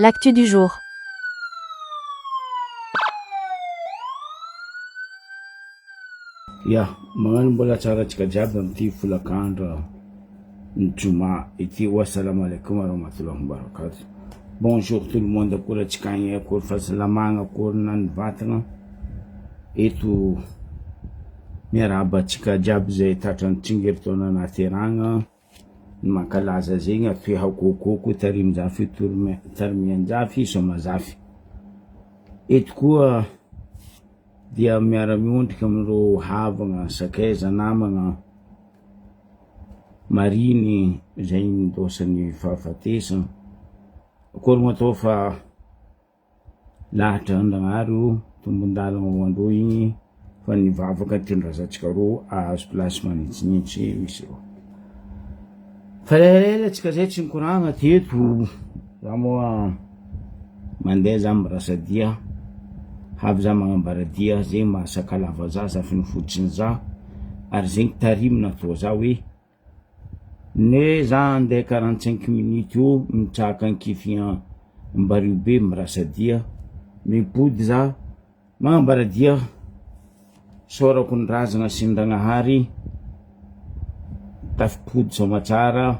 L'actu du jour. Ya, magnano mbola tsara antsika jiaby amin'ity folakandro ny Juma ity. Wassalamu alaikum warahmatullahi wabarakatuh. Bonjour tout le monde, akory antsika agny, akory fahasalamagna, akory nany vatagna. Eto miarahaba antsika jiaby zay tratran'ny tsingeritaona anateragna ny mankalaza zegny atoy hakokoko tarimizafy tarimianjafy somazafy. Eto koa dia miara-miondrika amin'ireo havagna sakaiza namagna mariny zay nidosany fahafatesana. Akory matao fa lahatra andagnaro tombon-dalagna ho andro igny fa nivavaka tendrazantsika ro ahazo plasy manitsinitsy misy ro. Fa lelele antsika zay tsy nikoragna teto za moa mandeha za mirasadia havy za magnambaradia zegny mahasakalava za finifotsiny za ary zegny tarimy natao za hoe ne za andeha 45 minutes io mitsaka ankifia mbario be mirasadia mipody za magnambaradia sorako ny razagna sy ny Dragnahary tafipody somatsara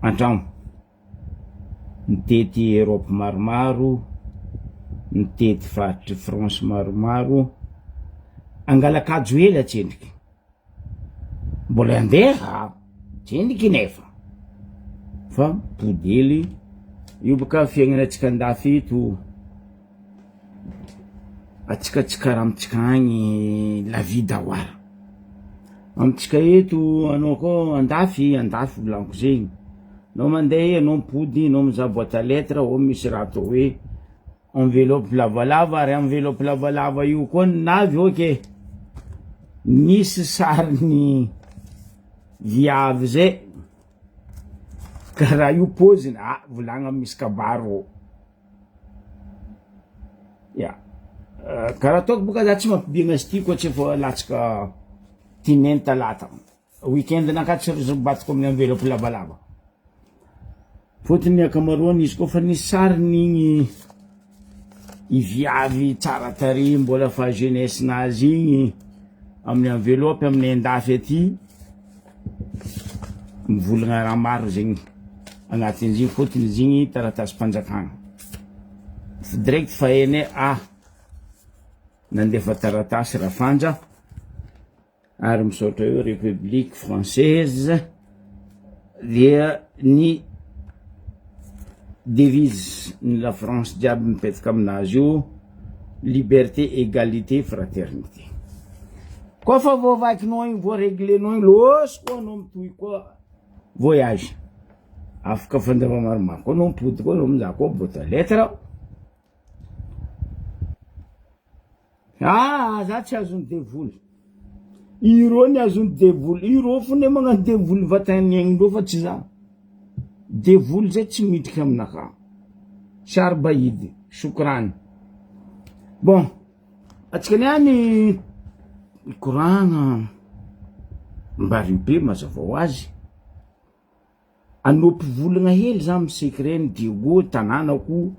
antragno mitety Europe maromaro, mitety faritry France maromaro, angalakajo hely atsendriky mbola andeha tsendriky nefa fa pody hely io baka fiaignanatsika andafy eto atsikatsika raha amitsika agny la vie dahoara amitsika eto. Anao koa andafy volaniko zegny, anao mandeha anao mipody anao mizaha boîte à lettres ao misy raha atao hoe enveloppe lavalava, ary enveloppe lavalava io koa navy oke nisy sariny viavy zay karaha io poziny volagna misy kabaro ya karaha ataoko boka za tsy mampibiagna azy ty koa tsy efa latsaka tinainy talata weekend naka tsy rizobatiko amin'ny enveloppe lavalava fotony akamaroany izy koa fa nisy sariny igny iviavy tsara tary mbola fa jeunesse nazy igny amin'ny enveloppe amin'ny andafy aty mivolagna raha maro zegny agnatin'izigny fotony izigny taratasy mpanjakagna direct fa ene nandefa taratasy rafanja ary misaotra eo République française dia ny devise ny la France jiaby mipetaka aminazy io liberté, égalité, fraternité. Koa fa voavakinao igny voareglenao igny losy koa anao mitohy koa voyage afaka fandava maromaro koa anao mipody koa anao mizaha koa boîte à lettres za tsy azony devoly iro ny azony devoly iro fone magnano devoly vatany egny fa tsy za devoly zay tsy midriky aminaka Sarbahidy Shukrani. Bon atsika niany koragna mbario be mazava ho azy anopy volagna hely za amin'ny secret ny Diego tanànako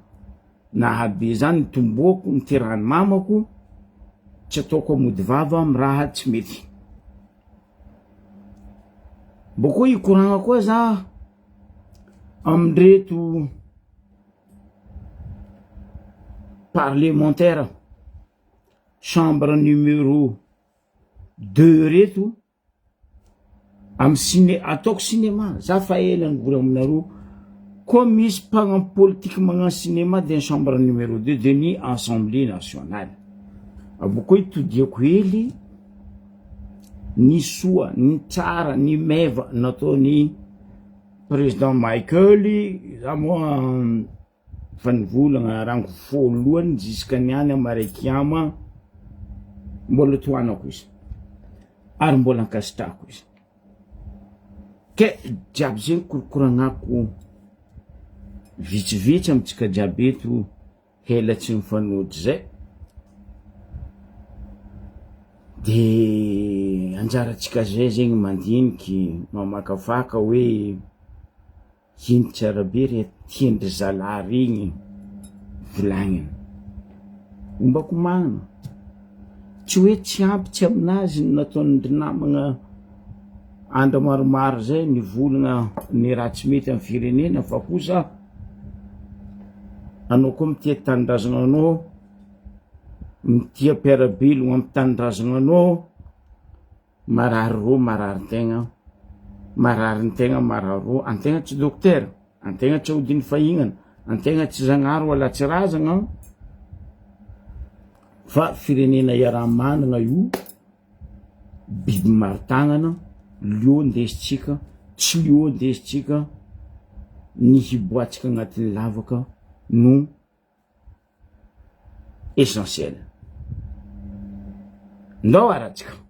nahabe zany tomboko niterahany mamako tsy ataoko amody vava amin'ny raha tsy mety. Boko ikoragna koa za amindreto parlementaire chambre numéro 2 reto amin'ny ataoko cinéma za fa ela nivola aminareo koa misy mpagnampo politique magnano cinéma de chambre numéro 2 de ny Assemblée nationale. Aboko itodiako hely ny soa ny tsara ny meva natao ny président Michael za moa fa nivolagna rango voalohany jiska niany amarakiama mbola toanako izy ary mbola ankasitrako izy ke jiaby zegny korokoragnako vitsivitsy amitsika jiaby eto hela tsy mifanody zay de anjaratsika zay zegny mandiniky mamakafaka hoe iny tsara be re tiendry zalahy regny volagniny ombako magna tsy hoe tsy ampy aminazy ny nataon'ny namagna andra maromaro zay nivolagna ny raha tsy mety amin'ny firenena fa kosa anao koa mitia tanindrazana anao mitia mpiarabelogno amin'ny tanindrazana anao marary ro marary tegna marary ny tegna marary ro antegna tsy dokotera antegna tsy ahodiny fahignana antegna tsy zagnaro alatsy razagna fa firenena iaraha-managna io biby maro tagnana lio ndesitsika tsy lio ndesitsika ny hiboatsika agnatin'ny lavaka no essentiel ndao aratsika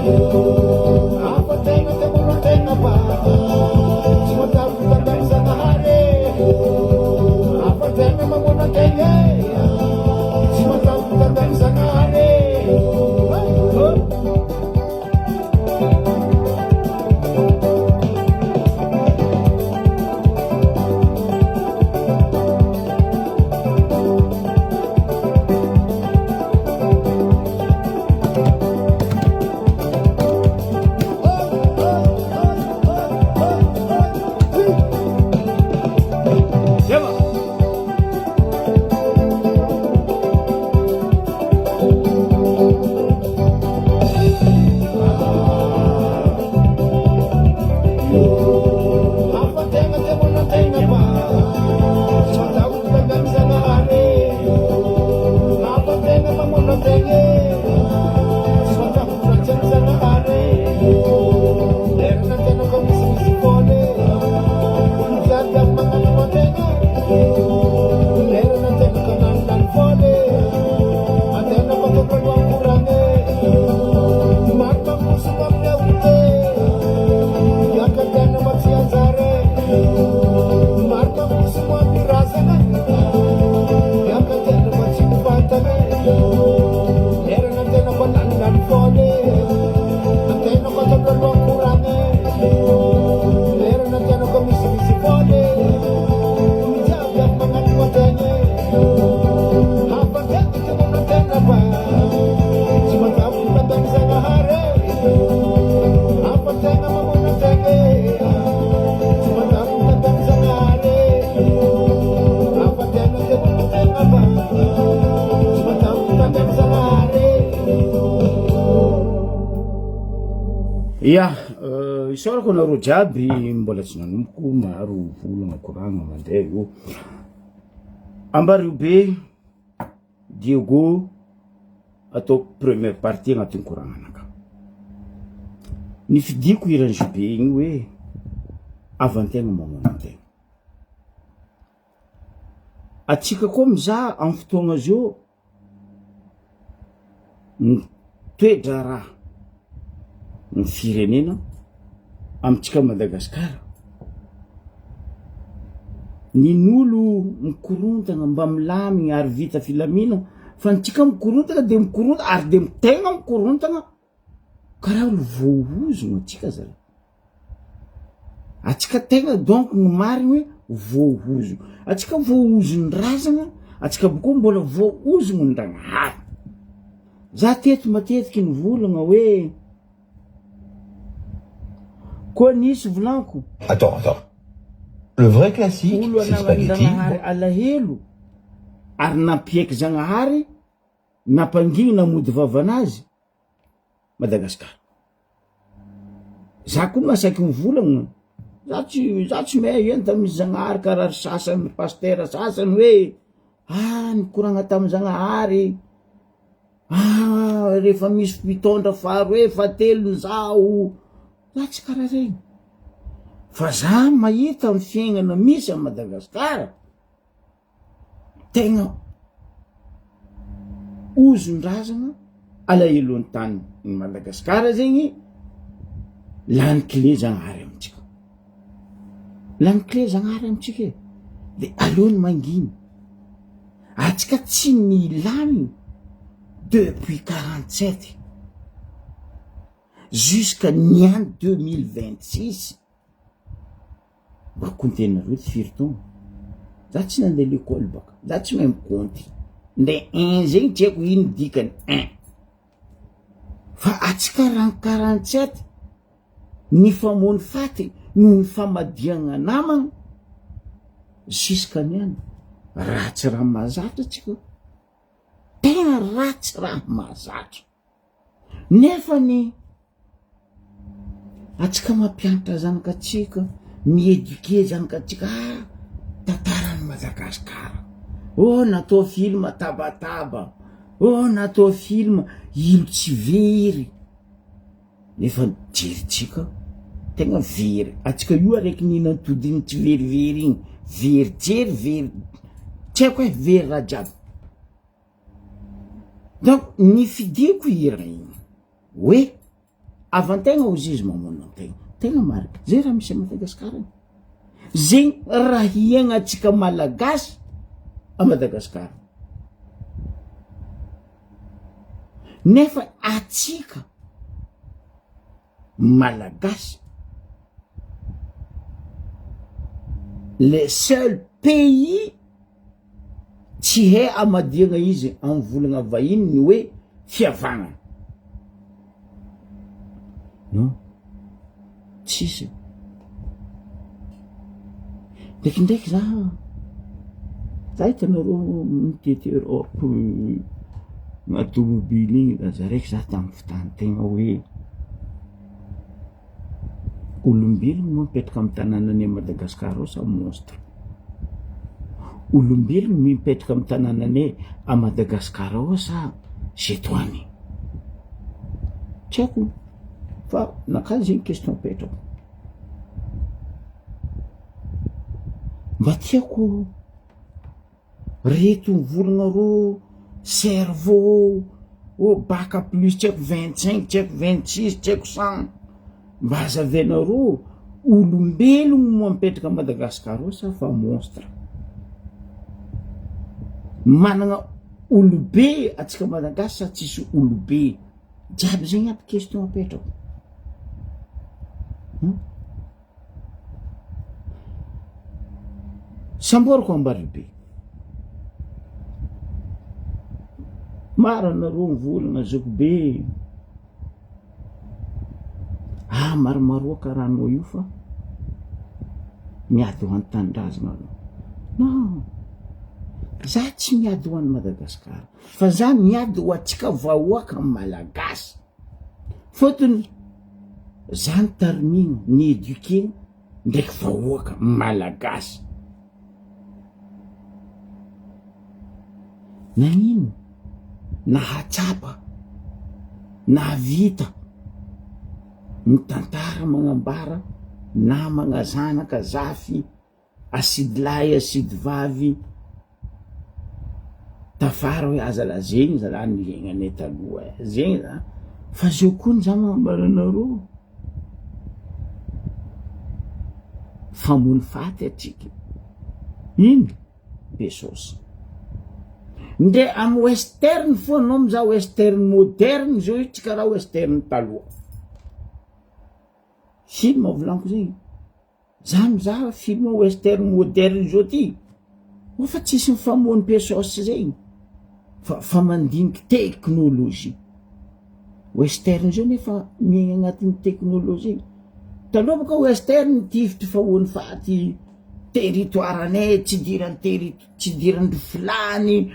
Afatena temono tena ba Simataw tandang sa nahari Afatena mamuna tenya Simataw tandang sa nahari Ia, isaorako anareo jiaby mbola tsy nanomboko maro volagna koragna mandeha io ambario be Diego ataoko première partie agnatin'ny koragnanaka ny fidiko iranzy be igny hoe avantegna mamono antegna atsika koa mizaha amin'ny fotoagna zio ny toedra raha ny firenena amitsika Madagasikara nin'olo mikorontagna mba milamigna ary vita filamina fa nitsika mikorontagna de mikorontagna ary de tegna mikorontagna karaha olo voahozogno atsika zany atsika tegna donc ny marigny hoe voahozogno atsika voahozon'ny razagna atsika bokoa mbola voahozogno ny Ndragnahary za teto matetiky ny volagna hoe koa nisy volanko Attends. Le vrai classique, c'est spaghetti. Alahelo ary nampieky Zagnahary nampangigny namody vavanazy Madagasikara za koa masaky mivolagna za tsy mahay eny tamin'ny Zagnahary karaha sasany pasteur sasany hoe nikoragna tamin'ny Zagnahary rehefa misy mpitondra faro hoe fatelony zao za tsy karaha regny fa za mahita amin'ny fiaignana misy a Madagasikara tegna ozon-drazagna alahelo ny tany ny Madagasikara zegny lany clé Zagnahary amitsika lany clé Zagnahary amitsika de aleony manginy atsika tsy nilamy depuis 47 jusqu'à niany 2026 mba kontenareo ty firy taogno za tsy nandeha l'école baka za tsy mahay mikonty nde 1 zegny tsy haiko ino dikany 1 fa atsika raha 47 ny famony faty no ny famadiagna namagna jusqu'à niany ratsy raha mahazatra atsika tegna ratsy raha mahazatra nefa ny atsika mampianatra zanakatsika mieduke zanakatsika tantarany Madagasikara natao film tabataba natao film ilo tsy very nefa jeritsika tegna very atsika io araiky ninantodiny tsy verivery igny very jery very tsy haiko hoe very raha jiaby donc ny fidiko ira igny hoe avantegna ho izy mamono antegna tegna marika zay raha misy a Madagasikara zegny raha hiaignatsika malagasy a Madagasikara nefa atsika malagasy le seul pays tsy hay amadiagna izy amin'ny volagna vahiny ny hoe fiavagna non tsisy ndraikindraiky za hitanareo mitety Europe na tomobily igny da zaraiky za tamin'ny fotoantegna hoe olombelogno mipetraka amin'ny tanànanay Madagasikara ao sa monstre olombelogno mipetraka amin'ny tanànanay a Madagasikara ao sa zetoany tsy haiko fa nakazy zegny question petrako mba tiako reto volagna ro cerveau baka plus tsy haiko 25 tsy haiko 26 tsy haiko 100 mba azavenareo olombelogno mipetraka a Madagasikara ao sa fa monstre managna olobe atsika malagasy sa tsisy olobe jiaby zegny aby question apetrako samboriko ambaribe maro anareo mivolagna zoko be maromaro karaha anao io fa miady ho an'ny tanindrazana anao non za tsy miady ho an'ny Madagasikara fa za miady ho atsika vahoaka malagasy fotony za nytarimina ny éduqué ndraiky vahoaka malagasy nanino nahatsapa nahavita mitantara magnambara namagna zanaka zafy asidy lahy asidy vavy tafara hoe aza lazegny zala niaignanay taloha zegny za fa zio koa ny za magnambara anareo famony faty atsika ino pesosy ndre amy western fo anao miza western moderne zao io tsy karaha western taloha film volaniko zegny za mizaha film western moderne zao ty fa tsisy mifamoany pesosy zegny fa mandiniky teknolojia western zao nefa miaigna agnatin'ny teknolojia taloha boka western tifitry fahoany faty territoire anay tsy dirandry filany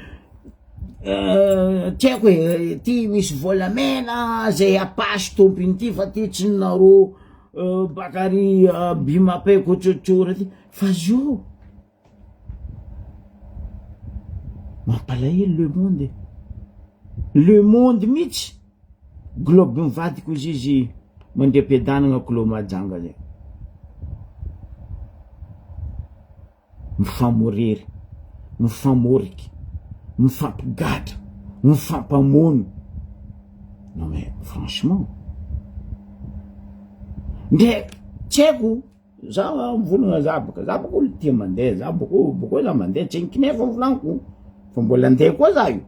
tsy haiko hoe ty misy volamena zay apasy tompiny ty fa ty tsy nareo bakary bimapeko tsotsotra ty fa zio mampalahelo le monde mihitsy globe mivadiko izy mandre-piadanagna kilomajanga zay mifamorery mifamoriky mifampigatra mifampamono non mais franchement ndre tsy haiko za mivolagna za baka olo tia mandeha za boko za mandeha tsy kinefa volaniko fa mbola andeha koa za io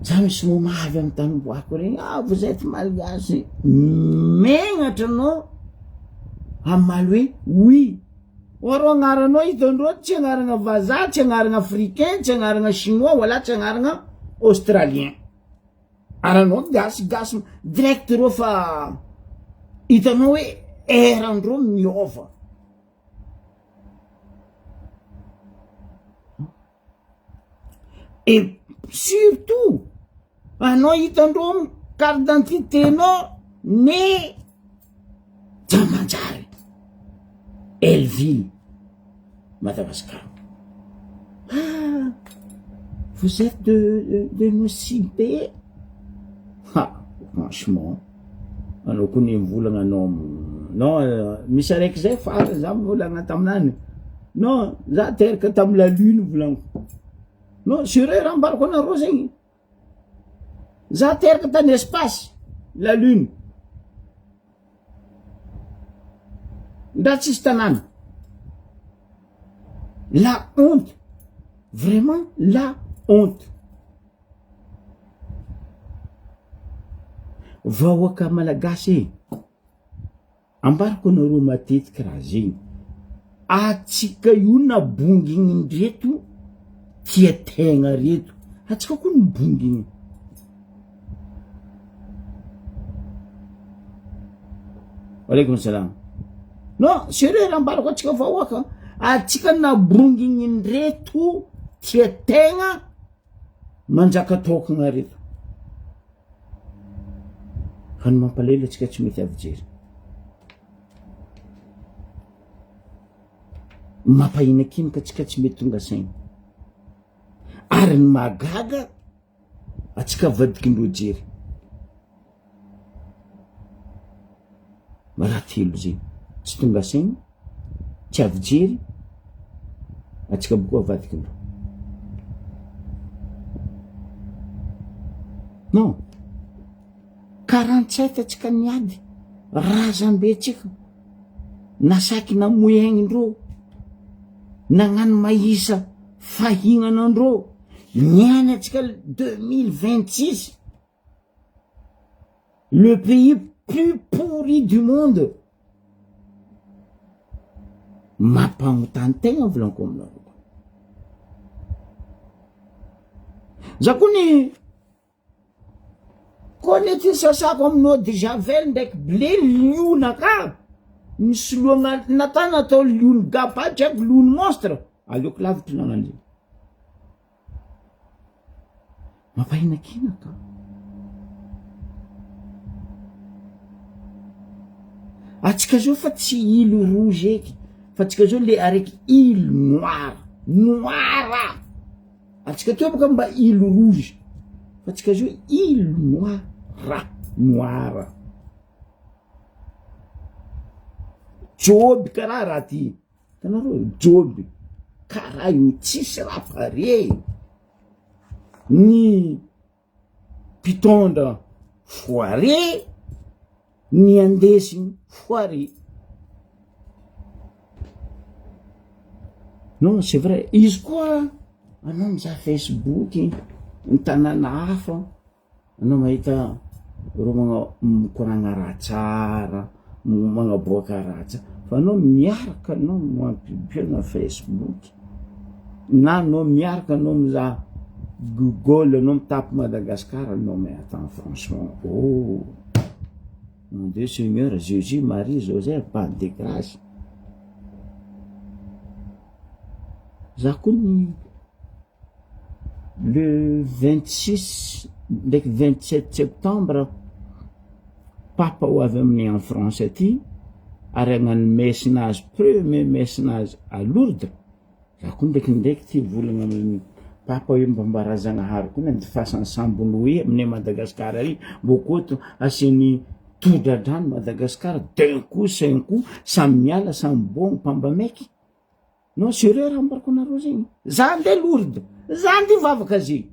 za misy momavy amy tanomboako regny vous êtes malgasy megnatra anao amaly hoe oui oro agnaranao hitandreo tsy agnarana vazaha tsy agnarana africain tsy agnarana chinois wala tsy agnarana australien aranao gasy direct reo fa hitanao hoe erandreo miova et surtout anao hitandreo carte d'identité nao ne Jamanjary Elville Madagascar vous êtes de nos cités franchement anao koa ny mivolagna anao non misy araiky zay fa za mivolagna taminany non za teraka tamy la lune volaniko non sure raha ambarako anareo zegny za teraka tany espace la lune. Nda tsisy tanàna. La honte. Vraiment la honte. Vahoaka malagasy ambarako anareo matetika raha zegny. Atsika io nabongy igny reto tia tegna reto. Atsika koa nibongy igny. Alaikum salam. Non, sérieux ambarako atsika vahoaka. Atsika nabongy igny reto tia tegna manjaka tokagna reto. Hany mampalelo atsika tsy mety avijery. Mampahinan-kinaka atsika tsy mety tonga saina. Ary ny magaga atsika vadikindreo jery. Raha telo zegny. Tsy tonga saina, tsy avijery, atsika bokoa vadikindreo. Non. 47 atsika niady. Razambe atsika. Nasaky namoegnindreo. Nagnano mahisa fahignanandreo. Niany atsika 2026. Le pays plus pourri du monde. Mampagnontany-tegna volaniko aminareo. Za kony konety sasako aminao de javel ndraiky blé lionaka. Misy loana natana atao liony gapa draiky liony monstre. Aleoko lavitry nagnan'izay. Mampahinan-kinaka. Atsika zao fa tsy ilo rouge eky. Fa atsika zao le araiky ilo noir. Noir. Atsika teo boka mba ilo rouge. Fa atsika zao ilo noir. Noir. Joby karaha raha ty. Tanareo joby. Karaha io tsisy raha pare. Ny mpitondra foire. Ny andesigny foire. Non, c'est vrai. Izy koa anao mizaha Facebook, ny tanàna hafa, anao mahita reo mikoragna raha tsara, magnaboaka raha tsara. Fa anao miaraka anao mampibioana Facebook. Na anao miaraka anao mizaha Google, anao mitape Madagascar, anao mais attends, franchement, oh, mon Dieu Seigneur, Jésus, Marie, Joseph, pas de grâce. Za koa le 26 ndraiky 27 septembre papa ho avy aminay en France aty ary hagnano messinage, premier messinage à Lourdes. Za koa ndraiky ty volagna amin'ny papa hoe mba mbarazanahary koa nandifasa ensemble hoe aminay Madagascar ary bokoto asiany todradrano Madagascar d'un coup 5 coups samy miala samy bogno pamba maiky. Non, sérieux raha ambarako anareo zegny. Za andeha Lourdes. Za andeha vavaka zegny.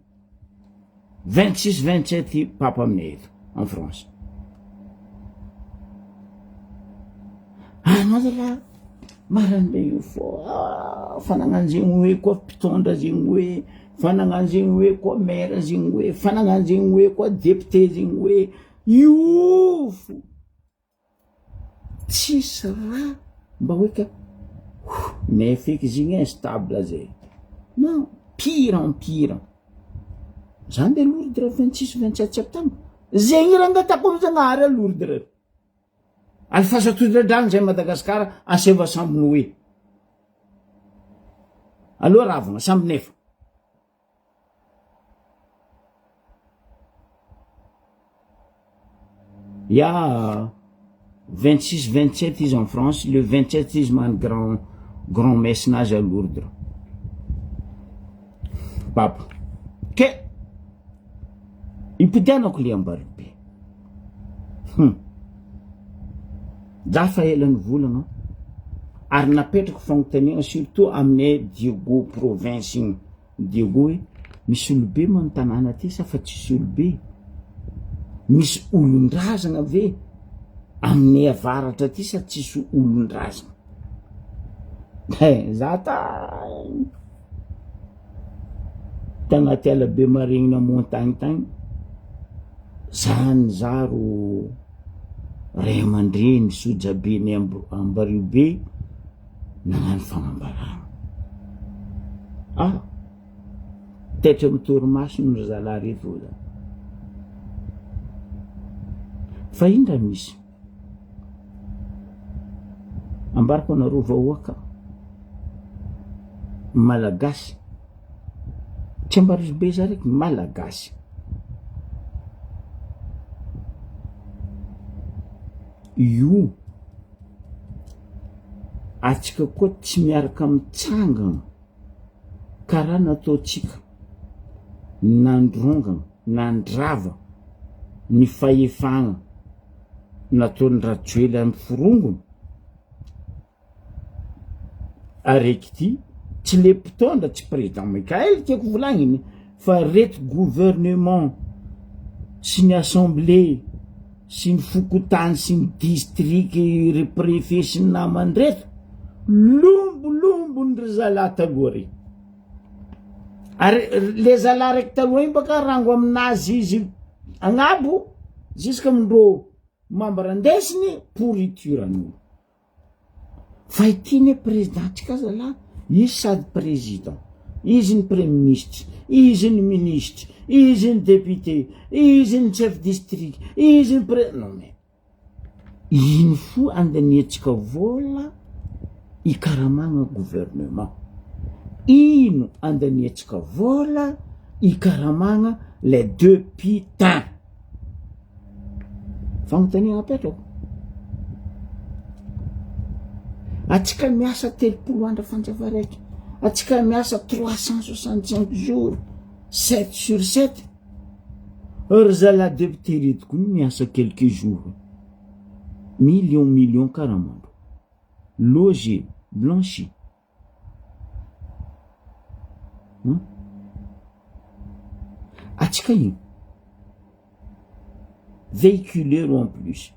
26-27 papa aminay eto en France. Anao zala maranbe io fo. Fanagnano zegny hoe koa mpitondra zegny hoe, fanagnano zegny hoe koa maire zegny hoe, fanagnano zegny hoe koa député zegny hoe io fo. Tsisy raha mba hoe ka mais feky zegny instable zay. Non, pire en pire. Za andeha Lourdes 26-27 septembre. Zegny raha angatako am'Zagnahary Lourdes. Alifasa todradrano zay Madagascar aseva samby Noé. Aloha ravagna samby nefa. Il y a 26-27 izy en France, le 27 izy man grand messinage à Lourdes. Papa. Ke ipidianako le ambaribe. Za fa elany volagna ary napetrako fagnontaniana surtout aminay Diego province igny. Diego hoe misy olobe man tanàna ty sa fa tsisy olobe. misy olon-drazana ve amin'ny avaratra ty sa tsisy olon-drazana? Za tagnaty Alabe Maregnina montagne tagny, zany zaro ray aman-dreny Sojabeny Ambaribe nagnano fagnambarana. Taitra amy torimaso ny zalahy reto zany. Fa indra misy ambarako anareo vahoaka malagasy, tsy ambariso be za reky, malagasy io atsika koa tsy miaraka mitsangana karaha nataotsika nandrongana nandrava ny fahefagna nataony Rajoely amy firongony, araiky ty tsy le mpitondra, tsy président Mikael tiako volagniny, fa reto gouvernement sy ny assemblée sy ny fokotany sy ny district ry préfet sy ny namany reto lombolombony ry zalahy taloha reny. Ary le zalahy raiky taloha igny baka rango aminazy izy agnabo jusqu'à amindreo membre andesiny pourriturany. Fa ity ne président tsika zalahy, izy sady président, izy ny premier ministre, izy ny ministre, izy ny député, izy ny chef district, izy ny non mais ino fo andaniatsika vola ikaramagna gouvernement, ino andaniatsika vola ikaramagna les deux putains. Fagnontaniana apetrako, atsika miasa 3 andro fanjava raiky, atsika miasa 365 jours 7 sur 7, ry zalahy député reto koa miasa quelques jours, million karamando, logé, blanchi. Atsika ino véhiculeur en plus,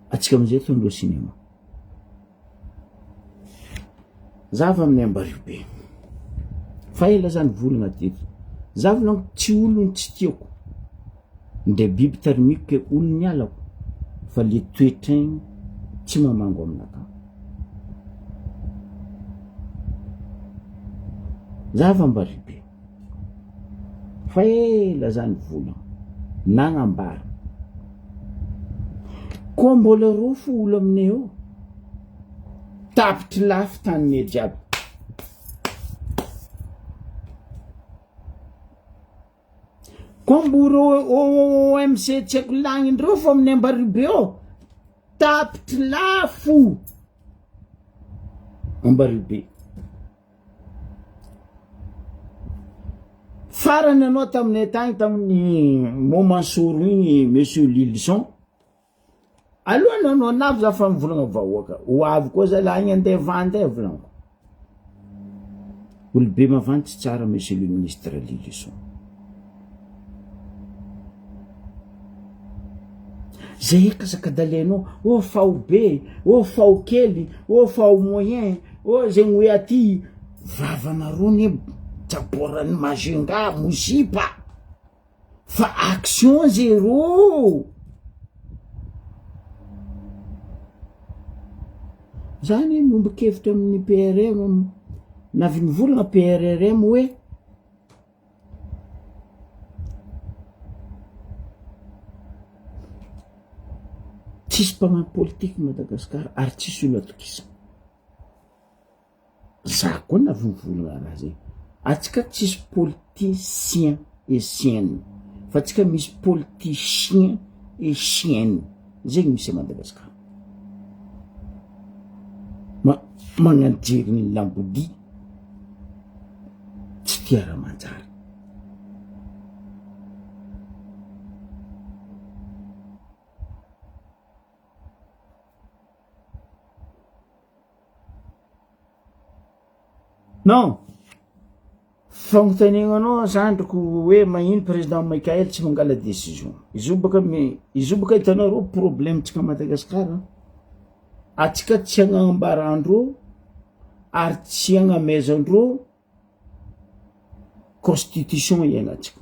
atsika amizay tondro cinéma. Zava amin'ny Ambaribe fa ela zany volagna teto, za volagno tsy olony tsy tiako ndre biby tarimiko ke olony alako, fa le toetrainy tsy mamango aminaka. Zava Ambaribe fa ela zany volagna nagnambara koa mbola rofo olo aminay eo tapitry lafy taninay jiaby. Koa mbora OMC tsy haiko lagniny rofo amin'ny Ambaribe eo tapitry lafo Ambaribe. Farany anao taminay tagny tamin'ny Montmansoro igny monsieur Lilson, aloha anao navy za fa mivolagna vahoaka ho avy koa zalahy igny andeha vandy volagno. Olobe mavandy tsy tsara monsieur le ministre Lilson. Zay ekazaka dalainao, fao be, fao kely, fao moyen, zegny hoe aty vavana rony jaborany mazinga mozipa, fa action zéro. Zany nombokevitra amin'ny PRM, navy nivolagna PRRM hoe tsisy mpagnano politique Madagasikara ary tsisy olo atokisa. Za koa navy nivolagna raha zay, atsika tsisy politicien et sienne, fa atsika misy politicien et chienne, zegny misy a Madagasikara. Magnano jeriny lambodi tsy tia raha manjary. Non, fagnontanianao zandriko hoe magnino président Mikaël tsy mangala décision. Izy io baka hitanareo problèmetsika Madagasikara. Atsika tsy agnambarandreo ary tsy agnamezandreo constitution iainatsika.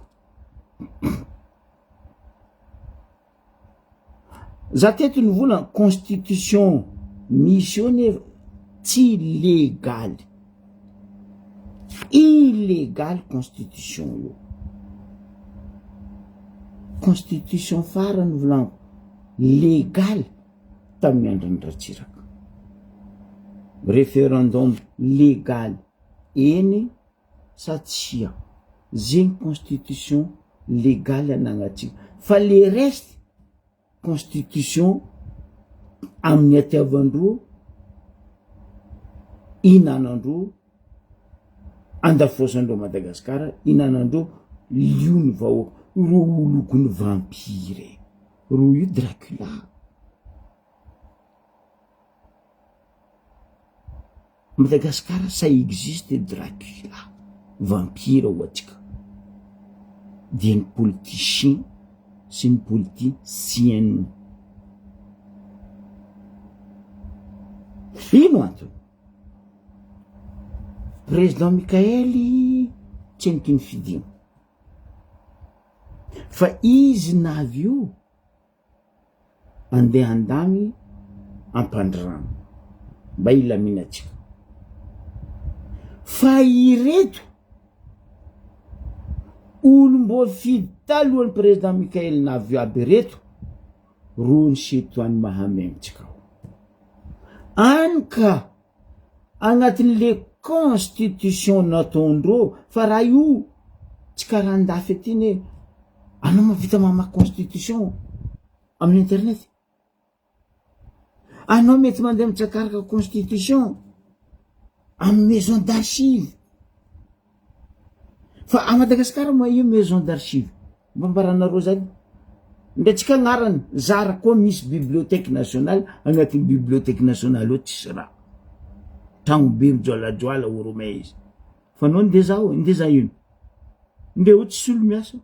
Za teto nivolana constitution misy eo nefa tsy légal. Illégal constitution io. Constitution farany volaniko légal tamin'ny andron'ny Ratsiraka. Référendum légal eny sa tsia. Zegny constitution légal anagnatsika. Fa le reste constitution amin'ny atiavandreo inanandreo andafosandreo Madagasikara, inanandreo liony vahoaka, ro olokony vampire, ro io Dracula. Madagasikara ça existe Dracula, vampire ho atsika. Dia ny politicien sy ny politicienne. Ino antony? Président Mikaël tsy nikiny fidigna. Fa izy navy io andeha andamy ampandrano mba ilaminatsika. Fa ireto olo mbô fidy talohan'ny président Mikaël navy aby reto ro ny setoany mahamemitsika. Any ka agnatin'le constitution nataondreo, fa raha io tsy karaha andafy aty ne anao mavita mamaky constitution amin'ny internet. Anao mety mandeha mitsakaraka constitution amin'ny maison d'archive. Fa a Madagasikara moa io maison d'archive. Mambaranareo zany. Ndratsika agnarany zara koa misy bibliothèque nationale, agnatin'ny bibliothèque nationale ao tsisy raha. Tragno be mijoalajoala oromay izy. Fa anao ndeza ino? Nde ho tsisy olo miasa.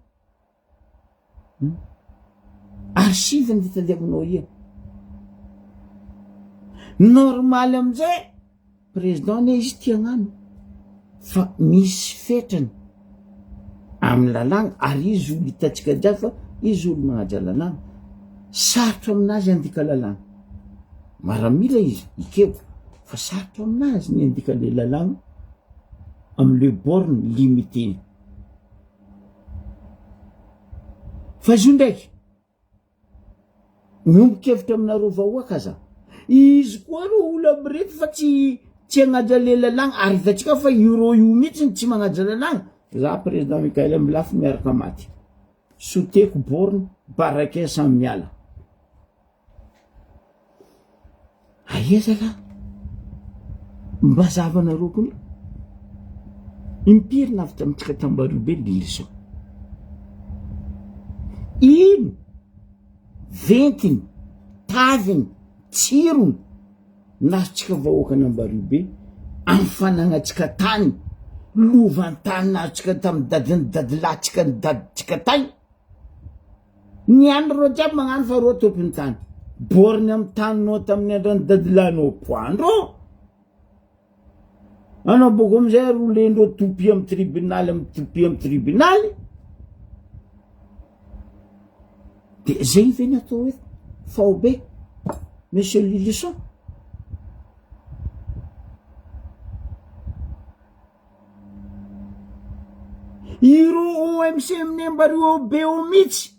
Archive ny tadiavinao ia. Normal amizay président ne izy tiagnano. Fa misy fetrany amin'ny lalàna ary izy olo hitatsika jiaby fa izy olo magnaja lalàna. Sarotra aminazy andika lalàna. Maramila izy ikeo fa sarotra aminazy ny andika le lalàna am'le borne limité. Fa izy ndraiky miombon-kevitra aminareo vahoaka aza. Izy koa ro olo amireto fa tsy agnaja le lalàna ary hitatsika fa iro io mihitsy tsy magnaja lalàna. Za président Mikaël amin'ny lafy miaraka maty. Soteko borne barake samy miala. Aiza la mbazava nareo koa impiry navitra amitsika tambaro be ny leçon. Ino ventiny taviny tsirony nazontsika vahoaka nambario be amin'ny fanagnatsika tany, lovan'ny-tany nazontsika tamin'ny dadilatsika ny daditsika tany. Ny andro jiaby magnano fa ro tompony tany. Borny amin'ny taninao tamin'ny andron'ny dadilanao poandro. Anao boko amizay ro lendreo topi amin'ny tribunaly. De zegny ve ny atao hoe fao be, monsieur Lilison? Iro OMC amin'ny mbario be o mihitsy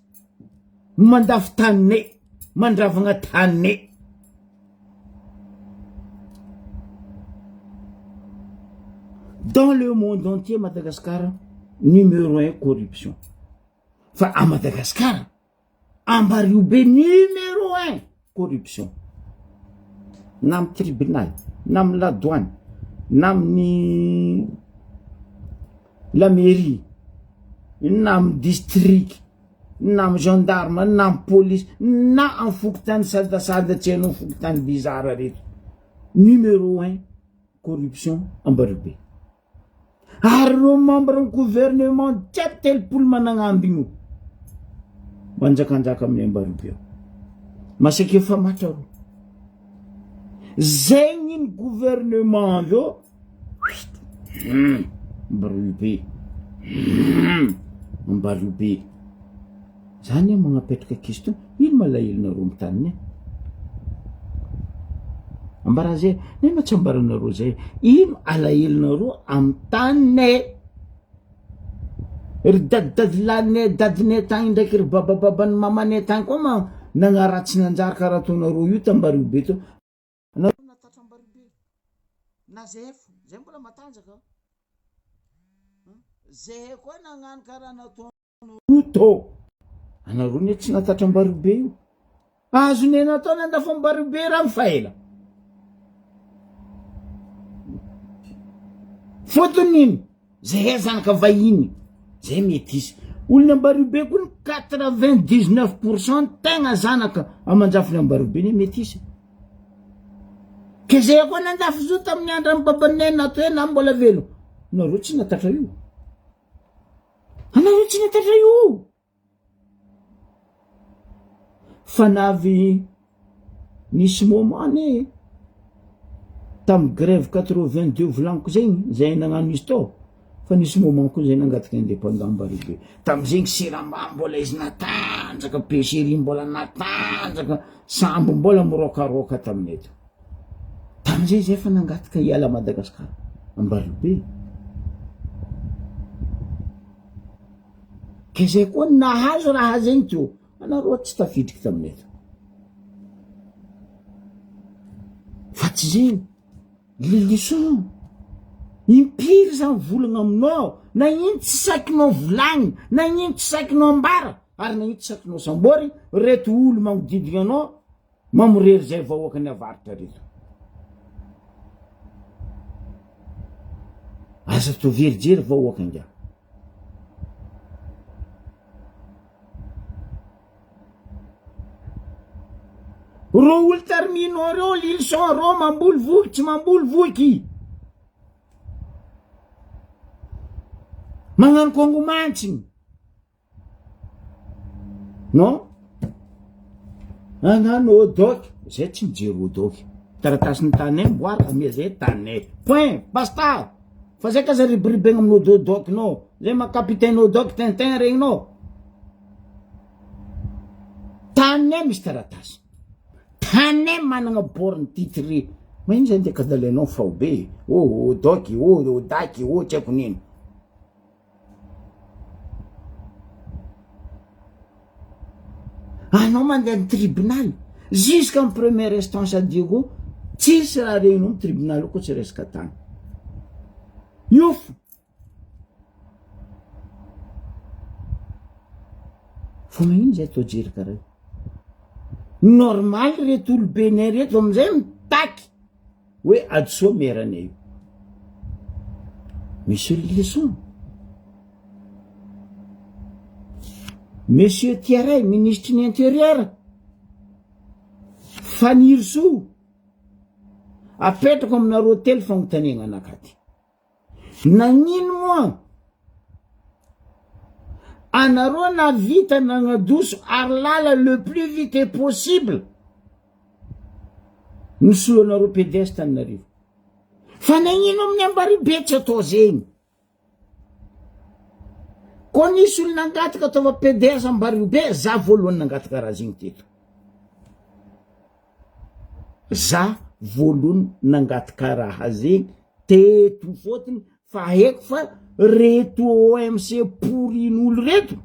mandafy tanine, mandravagna tanine. Dans le monde entier, Madagascar, numéro 1 corruption. Fa à Madagascar, ambario be numéro 1 corruption. Nam tribunal, nam la douane, nam ni la mairie, nam district, nam gendarme, nam police, na en fokotany sadasada tsy hainao fokotany bizarre reto. Numéro 1 corruption ambario be. ary reo membre ny gouvernement jiaby telopolo managnamby io manjakanjaka amin'ny Ambarobe masaka efa matra ro zegny ny gouvernement avy Ambarobe zany magnapetraka question ino malahelo ro mitaniny ambara zay ne matsambaranareo zay ino alahelonareo amin'ny taniny ry dadilane dadine tagny ndraiky ry babababany mamane tagny koa ma nagnaratsy nanjary karaha ataonareo io tambarobe to anareo natatra Ambarobe na zefo zay mbola matanjaka zay koa nagnano karaha nataonareo to anareo ne tsy natatra Ambarobe io azone natao nandafa Ambarobe raha mifaela fotony ino zay zanaka vahiny zay mety izy olona Ambarobe koa ny 99% tegna zanaka amanjafony Ambarobe ne mety izy ke zay koa nandafy zo tamin'ny andro amin'ny babanay nato hoe na mbola velo nareo tsy natatra io anareo tsy natatra io fa navy nisy moment ne tam grève 82 volaniko zegny zay nagnano izy to fa nisy moment koa zay nangataka indépendant Ambarobe tam'zegny Siramba mbola izy natanjaka Peshery mbola natanjaka sambo mbola mirokaroka tamin'eto tam'zay zay fa nangataka hiala Madagasikara Ambarobe ke zay koa nahazo raha zegny teo anareo tsy tafidriky tamin'eto fa tsy zegny le leçon impiry zany volagna aminao na ino tsy sakinao volagny na ino tsy sakinao ambara ary na ino tsy sakinao sambory reto olo magnodidigna anao mamorery zay vahoaka ny avaritra reto aza to verijery vahoaka ngia ro olo terminao reo lilson reo mamboly voky tsy mamboly voky magnano kongomantsiny non agnano odoky zay tsy mijery odoky taratasiny tanay mboary amia zay tanay point basta fa zay kaza ribiribegna amin'ny odokinao zay makapitaine odoky tintin regninao tanay misy taratasy tanay managna borne titre maino zay nde kadalenao fao be odoky odaky tsy haiko nino anao mandeha ny tribunal jusqu'à en première instance adiego tsisy raha regninao amin'ny tribunal io koa tsy resaka tany io fa maino zay atao jery karaha normal reto olobenay reto amizay mitaky hoe adosoa meranay io monsieur leçon monsieur Tiaray ministre ny intérieur faniriso apetrako aminareo telo fagnontaniana anakaty nagnino moa anareo navita nagnadoso ary lala le plus vite possible nisolo anareo PDS taninarivo fa nagnino amin'ny Ambarobe tsy atao zegny ko nisy olo nangataka ataova PDS Ambarobe za voalohany nangataka raha zegny teto za voalohany nangataka raha zegny teto fotony fa haiko fa reto OMC porin'olo reto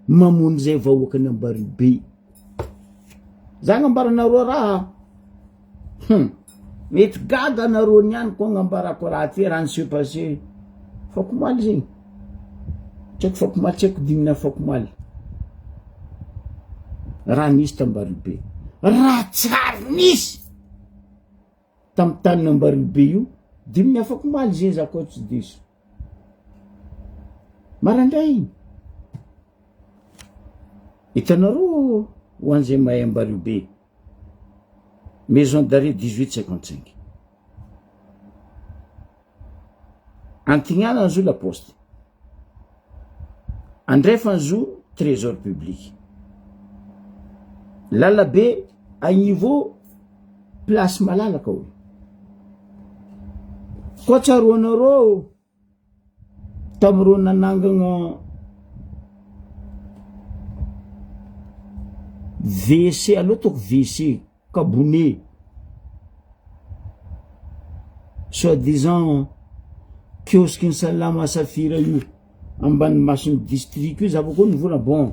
mamony zay vahoaka ny Ambarobe za gnambaranareo raha mety gaga nareo niany koa gnambarako raha ty raha niseo passé fako maly zegny tsaiko fako maly tsaiko dimina fako maly raha nisy tambarobe raha tsary nisy tamy taniny Ambarobe io diminy afako maly zegny za koa tsy diso marandray hitanareo ho an'izay mahay Ambarobe maison d'arrêt 1855 antignana zo la poste andrefa zo trésor public lalabe agnivo place malalaka olo koa tsaroanareo tamireo nanangagna WC aloha toko WC kabone soi-disant kiosque ny Salama Safira io ambany masony district io zava koa nivola bon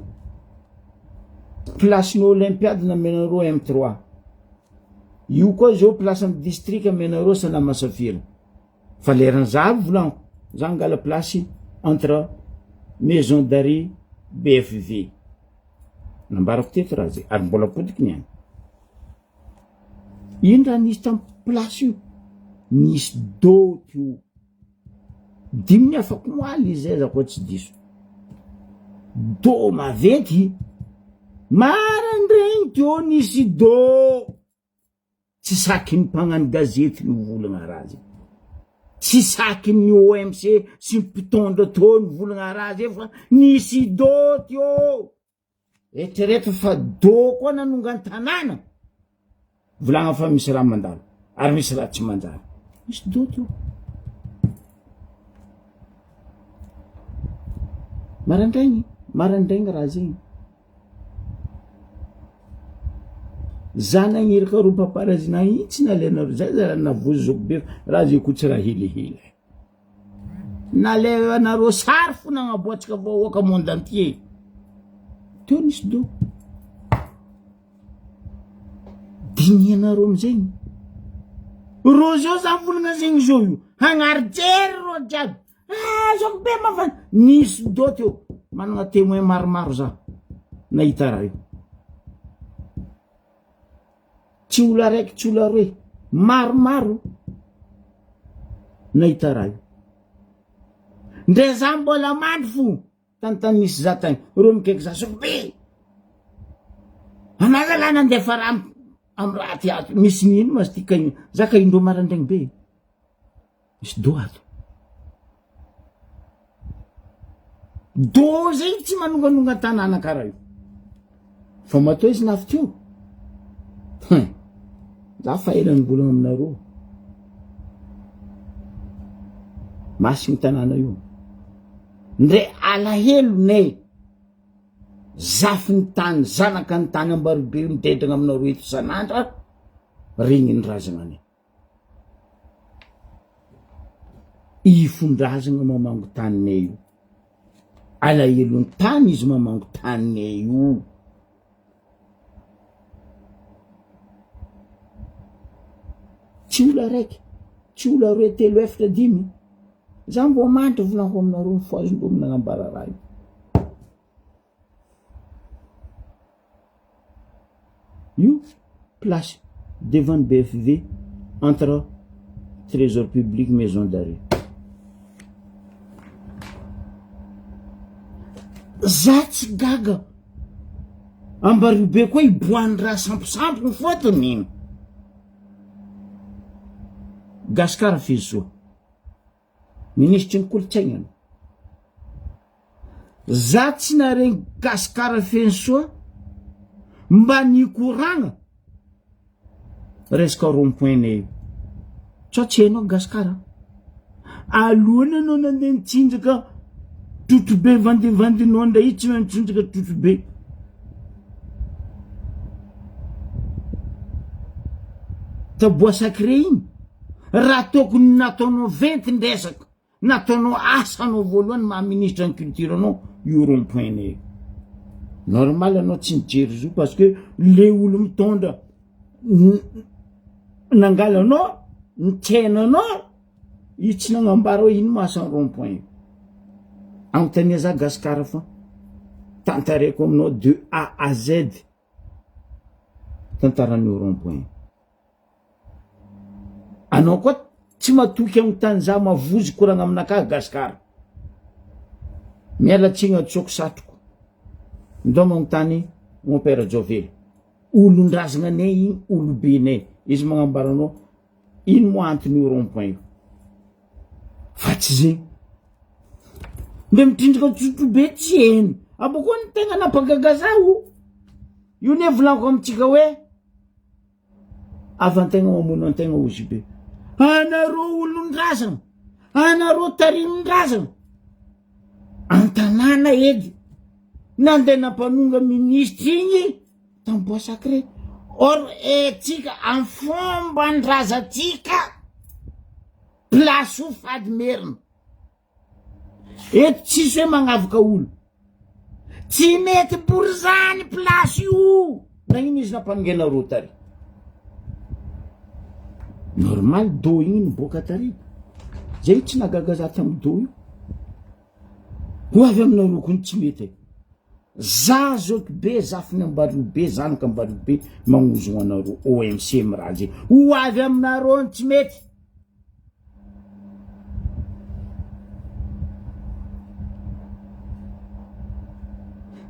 place ny olympiade namenareo M3 io koa zao place amin'ny district amenareo Salama Safira fa leran'zavy volanko za ngala place entre maison d'arrêt BFV nambarako teto raha zay ary mbola podiky niany ino raha nisy tamy place io nisy doty io diminy afaka moaly zay za koa tsy diso do maventy marandregny teo nisy do tsy saky ny mpagnano gazety ny volagna raha zay tsy saky ny OMC sy mpitondra teo ny volagna raha zay fa nisy do teo eritrereto fa do koa nanongany tanàna volagna fa misy raha mandalo ary misy raha tsy manjary misy do teo marandraigny raha zegny za nagniraka ro paparazina itsy nalenaro zay za navozy zoko be raha zay ko tsy raha helihely nalevanareo sary fo nagnaboatsika vahoaka monde entier teo nisy do dinianareo amizegny ro zao za volagna zegny zao io hagnarijery ro jiaby zoko be mafana nisy do teo managna témoin maromaro za nahita raha io tsy olo araiky tsy olo aroe maromaro nahita raha io ndre za mbola mandry fo tantany nisy za tagny ro mikaiky za soko be anazala nandefa raha amy raha ty ato misy nino ma ty kaigny za ka indro marandraigny be misy do ato do zay tsy manonganonga tanàna karaha io fa matoa izy nafy teo za fa elany bolagna aminareo masigny tanàna io ndre alahelo nay zafy ny tany zanaka ny tany ambarobe midedragna aminareo eto sanandra regny ny razagna ifondrazagna mamango taninay io alahelo ny tany izy mamango taninay io tsy olo araiky tsy olo aroe telo efatra dimy za mbo mandry volanko aminareo mifoazondro minanambara raha io io place devant BFV entre trésor public maison d'arrêt za tsy gaga ambariobe koa iboany raha samposampony fotony ino Gaskara Fisoa ministry ny kolontsainana za tsy naregny Gaskara Fisoa mba nikoragna resaka rond-point tsao tsy hainao Gaskara alohany anao nandeha nitsinjaka totobe vandivandinao ndra io tsy mahay mitsinjaka totobe taboa sacré igny raha tokony nataonao venty ndresaka nataonao asanao voalohany maha-ministre ny culture anao io rond-point normal anao tsy mijery zo parce que le olo mitondra nangalanao nitsainanao io tsy nagnambara hoe ino mahasan'ny rond-point anontania za Gaskara fa tantareko aminao de A à Z tantaran'io rond-point anao koa tsy matoky amin'ny tany za mavozy koragna aminaka Gaskara mialatsigna tsoko satroko ndao magnontany mon père Jovely olon-drazagna anay igny olobe nay izy magnambaranao ino mo anton'io rond-point io fa tsy zegny mbe mitrindraka tsotro be tsy eny abokoa ny tegna napagagazao io ne volaniko amitsika hoe avantegna mamono antegna ozy be anareo olon-drazana anareo tarinondrazana antanàna edy nandeha nampanonga ministra igny tamboa sacré or tsika am fomba ndrazatsika place o fady merina eto tsisy hoe magnavoka olo tsy mety bory zany place io na ino izy nampanongenareo tary normal do igny niboaka tary zay tsy nagagaza tamy do io ho avy aminareo kony tsy mety za zoky be zafiny ambariny be zanaka ambariny be magnozogno anareo OMC miraha zay ho avy aminareo tsy mety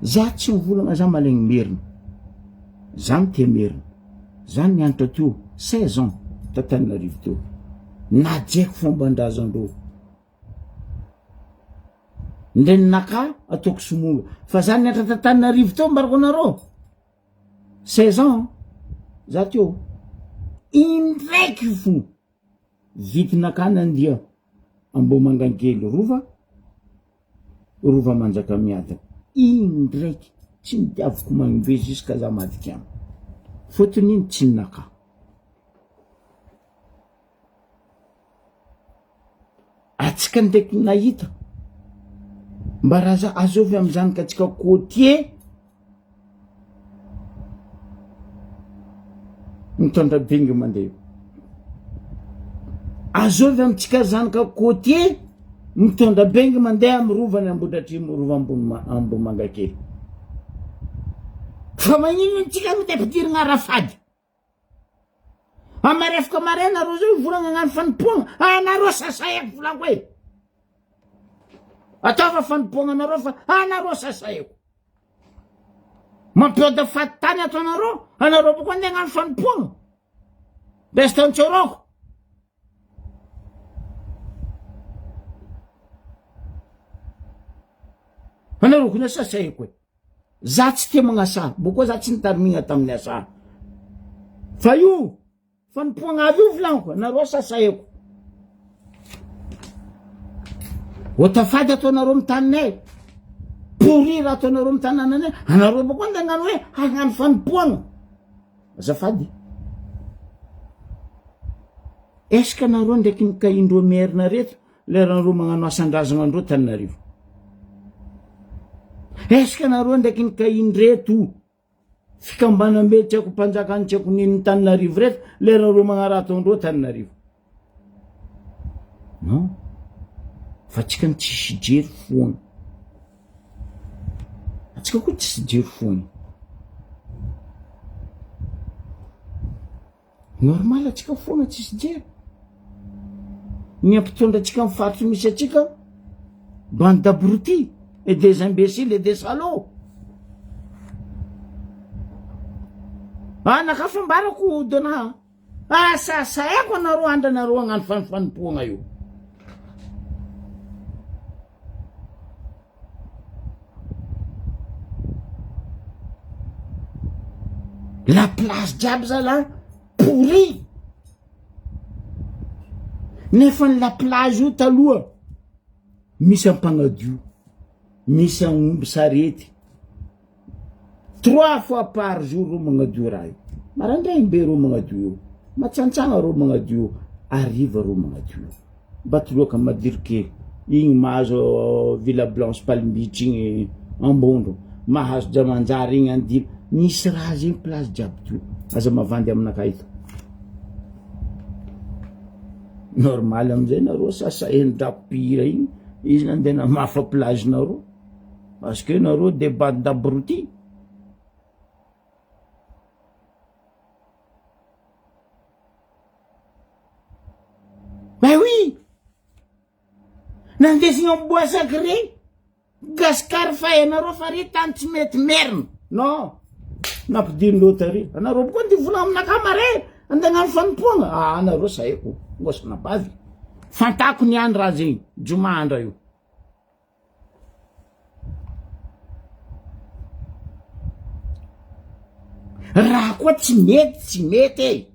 za tsy mivolagna za malegny merina za mite merina za nianatra teo 16 ans tatanarivo teo najeky fomban-drazandreo ndreninaka ataoko somonga fa za nianatra tatanarivo teo mbarako anareo 16 ans za teo indraiky fo vitinaka nandia Ambohimangankely rova Manjakamiadana indraiky tsy nitiaviko magnombe jusqu'à za madika any fotony iny tsy ninaka atsika ndraiky nahita mba raha za azovy amy zanaka atsika côtier mitondra bengy mandeha azovy amitsika zanaka côtier mitondra bengy mandeha amy rovany Ambohidratrimo rova Ambohimangankely fa magnino ntsika mitepidirigna rafady amarefaka mare nareo zay volagna agnano fanompoagna anareo sasaiko volaniko hoe ataova fanompoagna anareo fa anareo sasaiko mampioda faty tany ato anareo boko andeha agnano fanompoagna besta antsoroko anareo kony sasaiko hoe za tsy tia magnasa bokoa za tsy nitarimigna tamin'ny asa fa io fanompoagna avy io volaniko anareo sasaiko otafady ataonareo mitanay pourrir ataonareo mitanànanay anareo boko andeha agnano hoe hagnano fanompoagna azafady eske anareo ndraiky nikaindreo merina reto leranareo magnano asan-drazana andreo Tananarivo eske anareo ndraiky nikaindreto fikambanambe tsy haiko mpanjakany tsy haiko niny Tananarivo reto leranareo magnarataondreo Tananarivo non fa tsika ny tsisy jery foana atsika koa tsisy jery foana normal atsika foana tsisy jery ny ampitondra atsika amin'ny faritry misy atsika bande d'abrutis et des imbéciles et des salauds nakafambarako dona sasaiko anareo andranareo agnano fanompoagna io la place jiaby zala pourri nefa ny la plage io taloha misy ampagnadio misy agnomby sarety 3 fois par jour ro magnadio raha io marandraigny be ro magnadio io matsantsagna ro magnadio io ariva ro magnadio io batoloaka madirikely igny mahazo Villa Blanche Palmbitry igny ambondro mahazo Jamanjary igny andimo nisy raha zegny place jiaby tio aza mavandy aminaka ito normal amizay nareo sasainy drapira igny izy nandeha namafa plage nareo parce que nareo des bandes d'abrutis ben oui nandesigna amboa sacré gaskar fa anareo fa ry tany tsy mety merina non nampidirindreo tary anareo bokoa ndy volagna aminaka mare andeha agnano fanompoagna anareo saiko ngosana bavy fantako ny andro raha zegny joma andra io raha koa tsy mety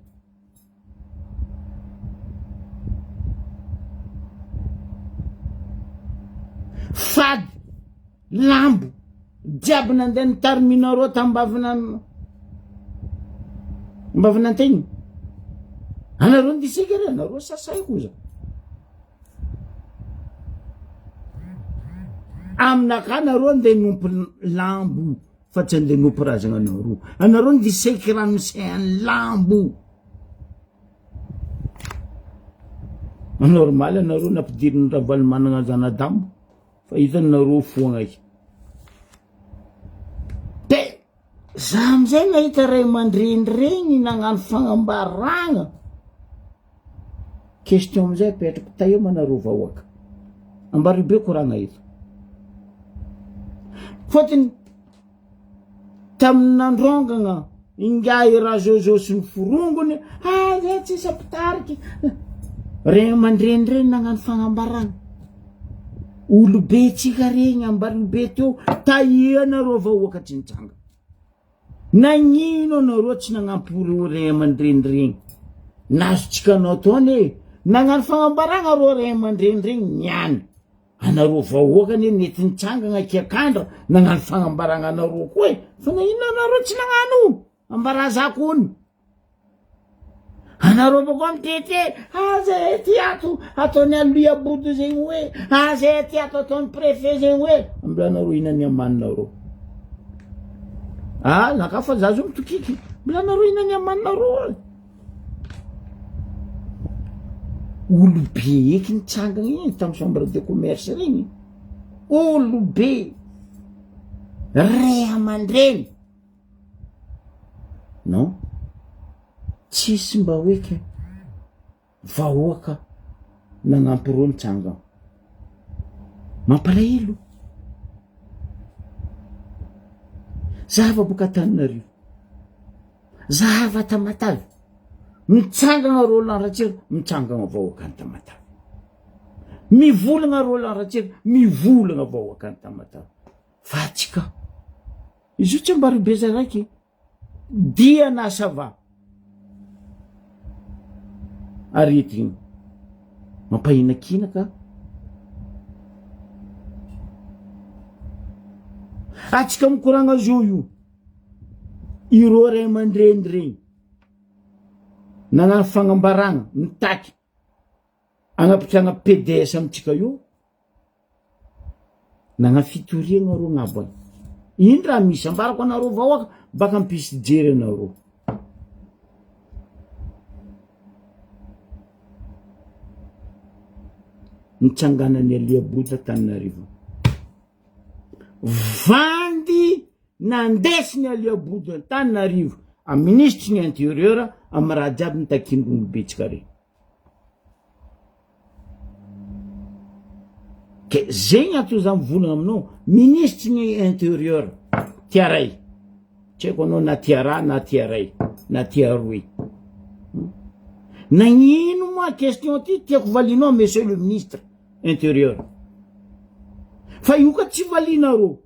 fady lambo jiaby nandeha nitarominareo tambavina-tegny anareo ndisika re anareo sasay koza aminaka anareo andeha nompo lambo fa tsy andeha nompo razana anareo ndiseky ranoseany lambo normal anareo nampidiriny ravaly manana zanadambo fa hitanareo foagnaiky de za amizay nahita ray aman-dreny regny nagnano fagnambaragna question amizay apetrako taia manareo vahoaka ambaribe koragna eto fôtiny tamin'androngagna ingay raha zao sy ny forongony zay tsisy apitariky ray aman-dreny regny nagnano fagnambaragna olobe tsika regny ambaribe teo taia anareo vahoaka tsy nitsanga nagnino anareo tsy nagnampy ray aman-dreny regny nazotsika anao taony nagnano fagnambaragna reo ray aman-dreny regny niany anareo vahoaka ne nety nitsangagna kiakandra nagnano fagnambaragna anareo koa fa nagnino anareo tsy nagnano ambarazako ony anareo bako mitete zay ty ato ataony aluia bodo zegny hoe zay ty ato ataony préfet zegny hoe ambila anareo inany amaninareo nakafa za zo mitokiky mbila anareo inany amaninareo olobe eky nitsangagna igny tamy chambre de commerce regny olobe ray aman-dreny non tsisy mba hoeke vahoaka nagnampy reo nitsangagna mampalahelo zava boka Antananarivo zava Tamatavy mitsangagna reo lanratsira mitsangagna vahoaka ny Tamatavy mivolagna reo lanratsira mivolagna vahoaka ny Tamatavy fa atsika izy io tsy ambaribeza raiky dia na sava arety igny mampahinakina ka atsika mikoragna zo io ireo ray aman-dreny regny nagnano fagnambaragna mitaky agnapitragna PDS amitsika io nagnano fitoriagna reo gn'abo any iny raha misy ambarako anareo vahoaka baka ampisy jery anareo nitsanganany Aliabota Antananarivo vandy nandesiny Aliabota Antananarivo a ministre ny intérieur amy raha jiaby nitakindrongobetsika regny ke zegny ato za mivolagna aminao ministre ny intérieur tiaray tsy haiko anao na tiara na tiaray na tiaroy nagnino moa question ty tiako valinao monsieur le ministre intérieur fa io ka tsy valinareo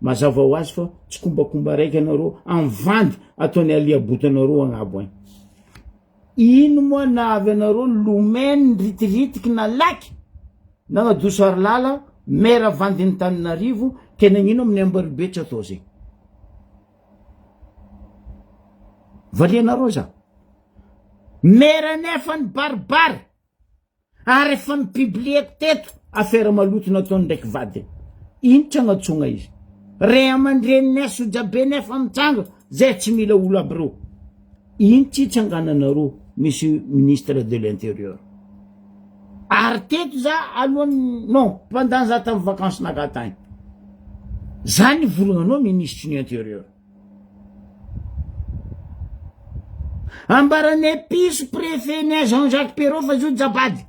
mazava ho azy fa tsy kombakomba raiky anareo amy vandy ataony Aliabota anareo agnabo any ino moa navy anareo lomeny niritiritiky na laky nagnadosary lala mera vandy ny Antananarivo ke nagnino amin'ny Ambaribe tsy atao zegny valianareo za mera nefa ny baribary ary efa ny piblieko teto affaire maloto nataony ndraiky vady ino tsy agnatsogna izy ray aman-dreny neso jabe nefa mitsanga zay tsy mila olo aby reo ino tsy itsangananareo monsieur ministre de l'intérieur ary teto za alohan'ny non pendant za tamy vacances nagatagny za nivolagnanao ministre ny intérieur ambarany episo préfet ny Jean-Jacques Perrot fa zo jabady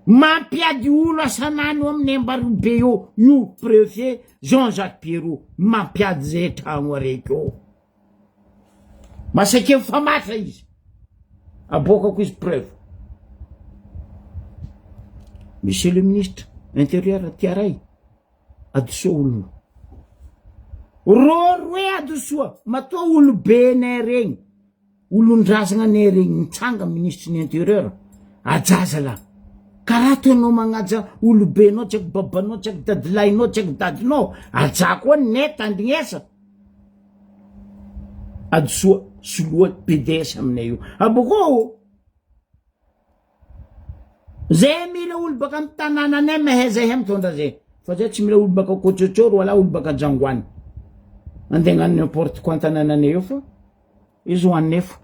mampiady olo asanany amin'ny Ambaribe io préfet Jean-Jacques Perrot mampiady zay tragno araiky eo masake mifamatra izy abokako izy preuve monsieur le ministre intérieur tiaray adoso roe adosoa matoa olobe nay regny olondrazagna nay regny mitsanga ministre ny intérieur ajaza la karaha toanao magnaja olobenao tsy haiko babanao tsy haiko dadilahinao tsy haiko dadinao aja koa nay tandrignesa adosoa soloa PDS aminay io aboko zay mila olo baka amy tanànanay mahay zay mitondra zay fa zay tsy mila olo baka Kotsôtsôro wala olo baka Jangoany andeha hagnano n'importe quoi an-tanànanay eo fa izy hoanay fo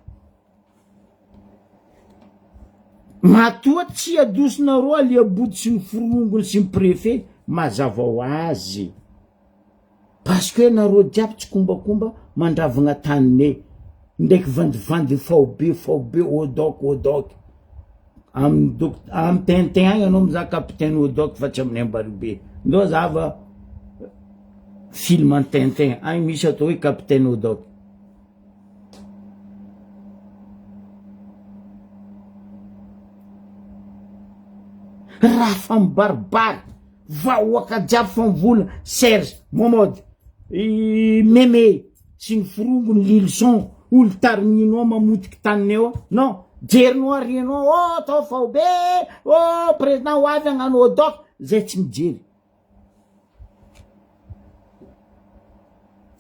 matoa tsy adosonareo aliabody sy ny forongony sy ny préfet mazava ho azy parce que nareo jiaby tsy kombakomba mandravagna taninay ndraiky vandivandy faobe odoky amy Tintin agny anao mizaha capitaine Odoky fa tsy amin'ny Ambaribe ndo zava film an Tintin agny misy atao hoe capitaine Odoky raha fa mibaribary vahoaka jiaby fa mivola Serge Momody Meme sy ny forongony Lilson olo tarinino mamotiky tanineo non jerinao arianao tao faobe président ho avy agnano Odoky zay tsy mijery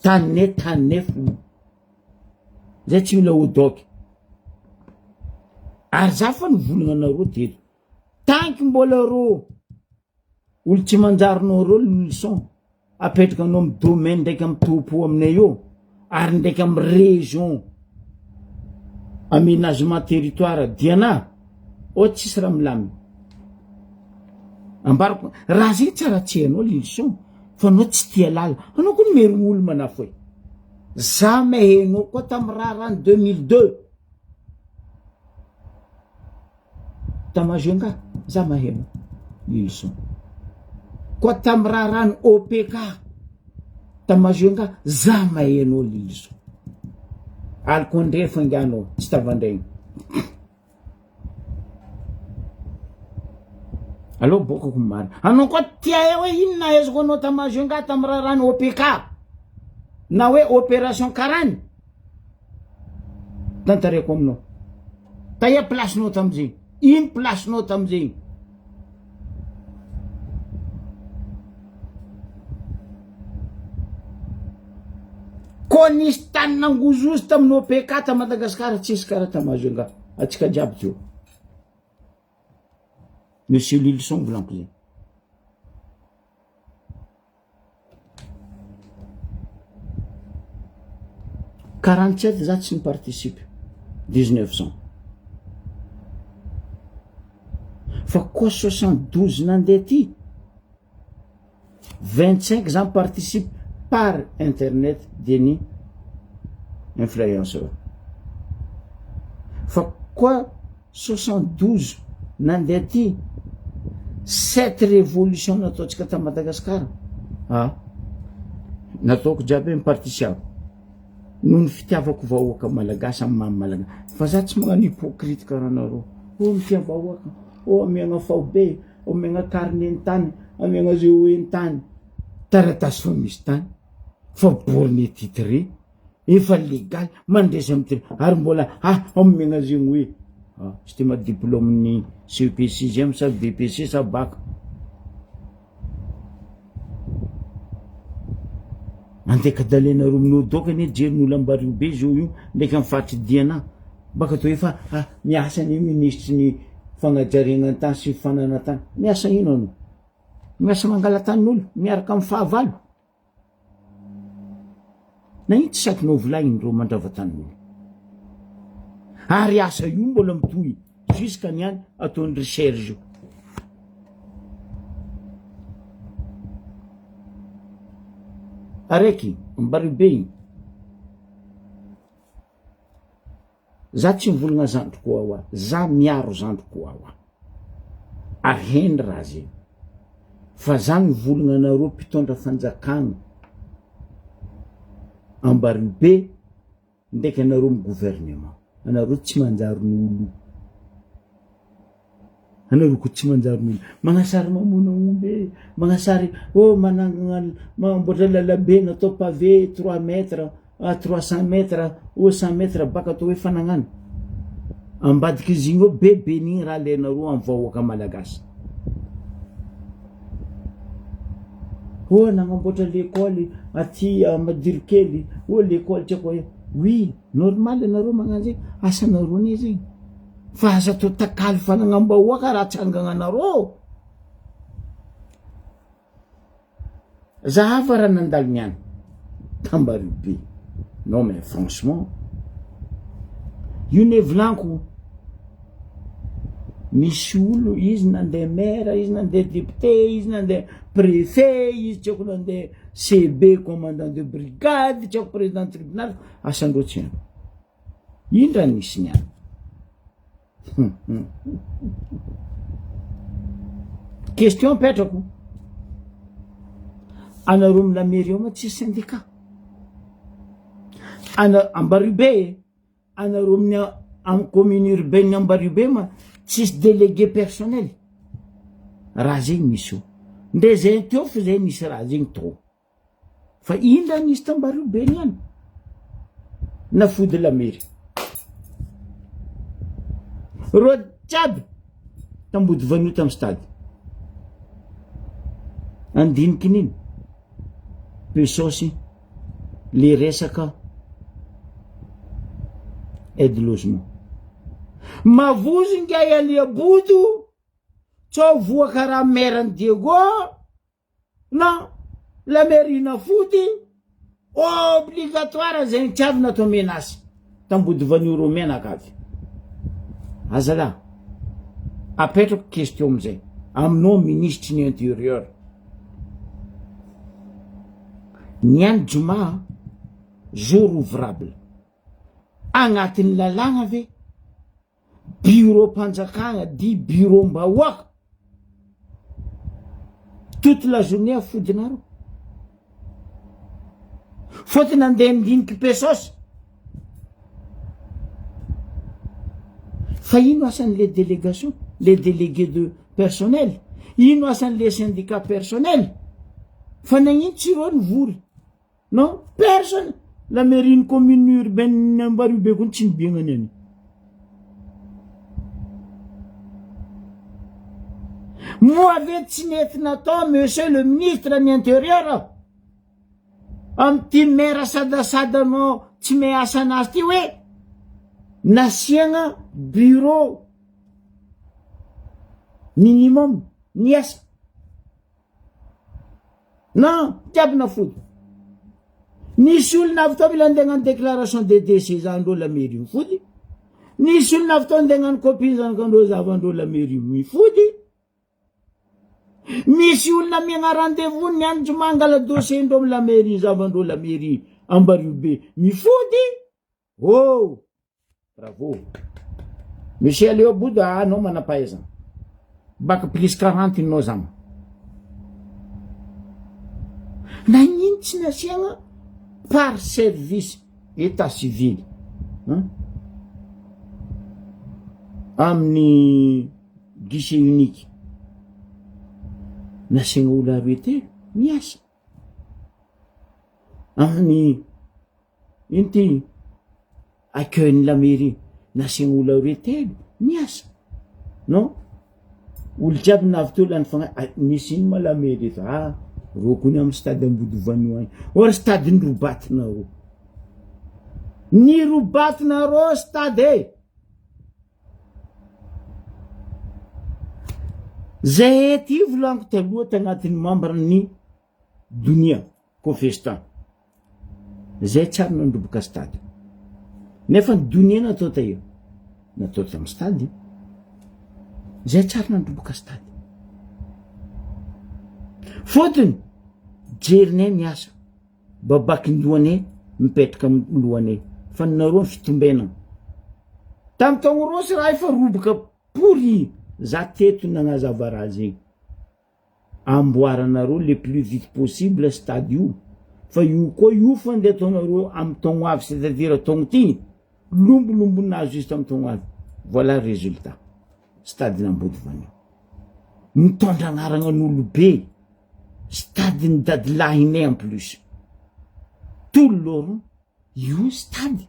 taninay fo zay tsy mila Odoky ary za fa nivolagna anareo teto tanky mbola ro olo tsy manjarinao reo Lilson apetraka anao amy domaine ndraiky amy topo aminay eo ary ndraiky amy région aménagement territoire diana tsisy raha milamy ambarako raha zay tsara tsy hainao Lilson fa anao tsy tia lala anao koa numéro olo manafo e za mahainao koa tamy raharaha 2002 Tamazenga za mahainao Lilson koa tamy raharaha OPK Tamazenga za mahainao Lilson alkondre fanganao tsy tavandraigny allo bokako marina anao koa tia hoe inona aizako anao Tamazenga tamy raharaha OPK na hoe opération karany tantareko aminao taia placenao tamizay ino placenao tamizay ko nisy tany nangozozy tamin'ny OPK ta Madagasikara tsisy karaha Tamazenga atsika jiaby teo monsieur Lilson volanko zay 47 za tsy niparticipe 1900 fa koa 72 nandeha ty 25 za participe par internet deny influenceur fa koa 72 nandeha ty 7 révolution nataotsika ta Madagasikara nataoko jiaby miparticipe noho ny fitiavako vahoaka malagasy amy mamy malagasy fa za tsy magnano hypocrite karaha anareo mitia vahoaka amiagna faobe amiagna karine tany amiagna zeo tany taratasy fa misy tany fa borne titré efa légal mandresy amy teny ary mbola amiagna zegny hoe sy tema diplôme ny CEP 6e sa BPC sa bac andeka dalenareo amin'ny Odoky ane jerin'olo Ambaribe zao io ndraiky amy faritry Diana baka to efa miasa ny ministre ny fagnajariagna tany sy fanana tany miasa ino anao miasa mangala tanin'olo miaraka amy fahavalo na ino tsy sakinao volagniny ro mandrava tanin'olo ary asa io mbola mitohy jusqu'à niany ataony recherche io araiky Ambaribe igny za tsy mivolagna zandroko awa za miaro zandroko awa aheny raha zegny fa za mivolagna anareo mpitondra fanjakana Ambaribe ndraiky anareo amy gouvernement anareo tsy manjary n'olo anareo ko tsy manjary mila magnasary mamona omby magnasary manangana mamboatra lalabe natao pavé 3 mètres 300 mètres 100 mètres baka atao hoe fanagnana ambadiky izy igny bebe n'igny raha lenareo amin'ny vahoaka malagasy nagnamboatra l'école aty Madirokely l'école tsy ako oui normal anareo magnano zay asanareo ne zay fa asa atao takaly fanagnam-bahoaka raha tsangagnanareo zahava raha nandalo niany Tambarobe non mais franchement io ne volanko misy olo izy nandeha maire izy nandeha député izy nandeha préfet izy tsy ako nandeha CB commandant de brigade tsy ako président tribunal asandreo tsy haiko indra nisy niany question petrako anareo amina mairie ao ma tsisy syndicat Ambaribe anareo amin'ny commune urbaine Ambaribe ma tsisy délégué personnel raha zegny misy io nde zay teo fa zay nisy raha zegny trop fa indra nisy Tambaribe niany na fody la mairie ro jiaby tambody vanio tamy stade andiniky niny pesosy le resaka aide logement mavozo ngay aliabodo tsao voa karaha maire Diego non la mairie na fody obligatoire zegny tsy avy natao menasy tambody vanio ro menaka avy azala apetrako question amizay aminao ministre ny intérieur niany joma jour ouvrable agnatin'ny lalagna ve bureau mpanjakagna di bureau mbahoaka toute la journée afodinareo fôtiny andeha andiniky pesosy fa ino asan'le délégation les délégués de personnel ino asan'le syndicat personnel fa nagnino tsy reo nivory non personne la mairie commune urbaine Ambaribe kon tsy nibiagnany any moa ve tsy nety natao monsieur le ministre ny intérieur amty maire sadasadanao tsy miasa anazy ty hoe nasiagna bureau minimum niasa non tiaby na fody nisy olona avy tao mila andeha hagnano déclaration de décès zandreo la mairie mifody nisy olona avy tao andeha hagnano copie zanakandreo zavandreo la mairie mifody misy olona miagna rendez-vous ny andro mangala dossier ndreo amy la mairie zavandreo la mairie Ambaribe mifody bravo monsieur Léo Bouda anao manampahaizana baka plus 40 inao zama nagnino tsy nasiagna par service état civil amin'ny guichet unique nasiagna olo aroe telo miasa amin'ny inty accueil la mairie nasiagna olo aroe telo miasa non olo jiaby navy teo lany fagna nisy ino ma la mairie ro kony amy stade Ambody Vanio agny or stade nirobatinareo nirobatinareo stade zay ety volaniko taloha tagnatin'ny membre ny Dunia Confestant zay tsary nandroboka stade nefa ny Dunia natao taio natao tamy stade zay tsary nandroboka stade fôtiny jerinay miasa babaky ndoanay mipetraka amy loanay fa nareo ny fitombenana tamy taogno rosy raha efa roboka pourri za teto nagnazava raha zegny amboaranareo le plus vite possible stade io fa io koa io fa ndeha ataonareo amy taogno avy c'est-à-dire taogno ty lombolombonazy juste amy taogno avy voilà résultat stade n'Ambody Vanio mitondra anaranan'olobe stady ny dadilahy inay en plus tolo loro io stady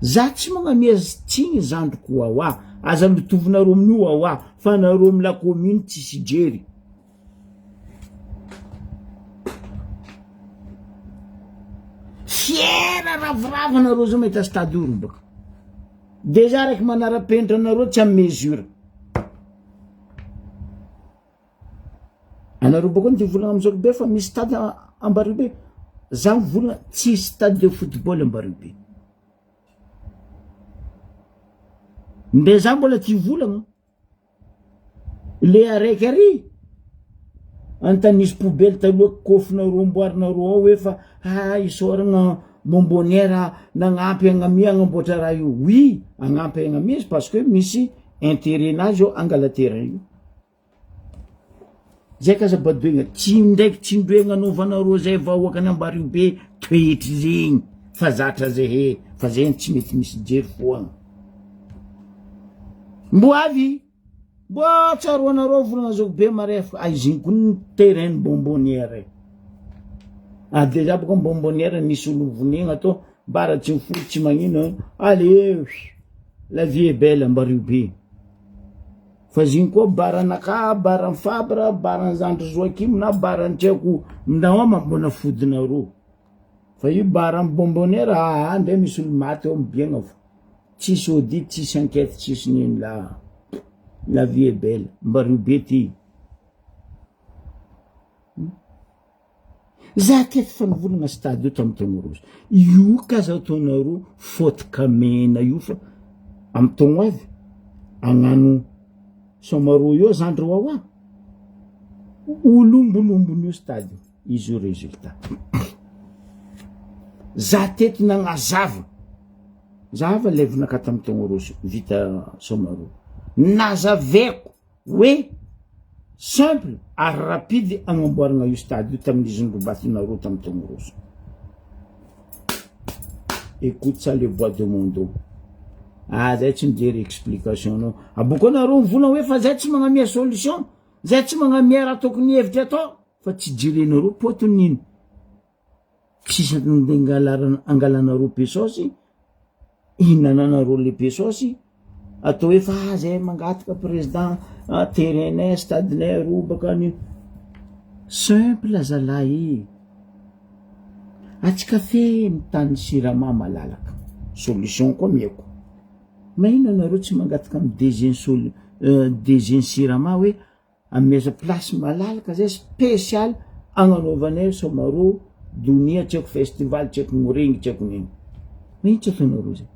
za tsy magnamia tsigny zandroko awa aza mitovinareo amin'io awa fa nareo amy la commune tsisy jery fiera ravoravo nareo zao mahita stady io robaka deja raiky manara-penitra anareo tsy amy mesure anareo bako ty volagna amizao be fa misy stade Ambaribe za volagna tsy stade de football Ambaribe nde za mbola ty volagna le araiky ary antanisy poubelle taloha kofinareo amboarinareo ao hoe fa isoragna bonbonnière nagnampy agnamia agnamboatra raha io oui agnampy agnamia izy parce que misy intérêt nazy ao angala terrain io zay ka zabadoigna tsy ndraiky tsindroegna anaovanareo zay vahoaka any Ambaribe toetry zegny fa zatra zay he fa zay tsy mety misy jery foagna mbo avy mbo tsaroanareo volagna zao be marefa iziny koa ny terrain bonbonnière deja boko bonbonnière nisy olo vonegna atao bara tsy mifolo tsy magnino allez la vie est belle Ambaribe fa ziny koa baranaka baran Fabra baran Zandry Joakim na baran Tcheko mnaoma mbona fodinareo fa io baran bonbonnière ndre misy olo maty ao mibiagna fa tsisy audit tsisy enquête tsisy nino la vie est belle Ambaribe ty za teto fa nivolagna stade io tamy taogno rozy io ka zao taonareo faute kamena io fa amy taogno avy agnano somaro io Zandry Wawa olombolombon'io stade izy io résultat za teto nagnazava zava levinaka tamy taogno rozy vita somaro nazaveko hoe simple ary rapide agnamboaragna io stade io tamin'izy nirobatinareo tamy taogno rozy écoute ça le bois de Mondo zay tsy mijery explication anao aboko anareo mivolagna hoe fa zay tsy magnamia solution zay tsy magnamia raha tokony hevitry atao fa tsy jerenareo potony nino tsisy angalanareo pesosy ihinananareo le pesosy atao hoe fa zay mangataka président terrainay stadinay robaka ny simple zalahy atsika fe mitany sirama malalaka solution koa mieko mahino anareo tsy mangataka amy DG sirama hoe ameza place malalaka zay spécial agnanaovanay somaro donia tseko festival tseko morengy tseko niny mahino tsy ataonareo zay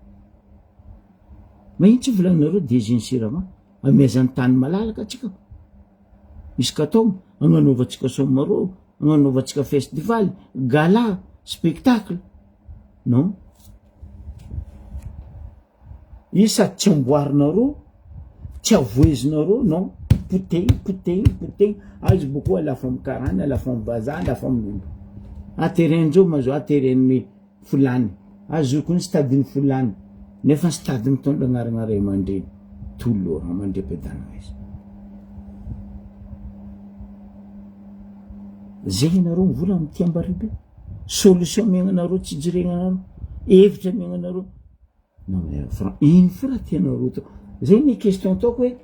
mahino tsy volagninareo DG sirama ameza ny tany malalaka atsika misy katao agnanaovantsika somaro agnanaovantsika festival gala spectacle non isa tsy amboarinareo tsy avoezinareo non potegny azy boko alafa amy karany alafa amy baza alafa amy terrain-dreo mazo terrain-ny fulany azo koa ny stadiny fulany nefa stade mitondra agnarana ray aman-dreny tolora mandrepedana izy zay nareo mivola amy ty Ambaribe solution miagnanareo tsy jiregnanareo hevitra miagnanareo ino fo raha tianareo to zay ny question taoko hoe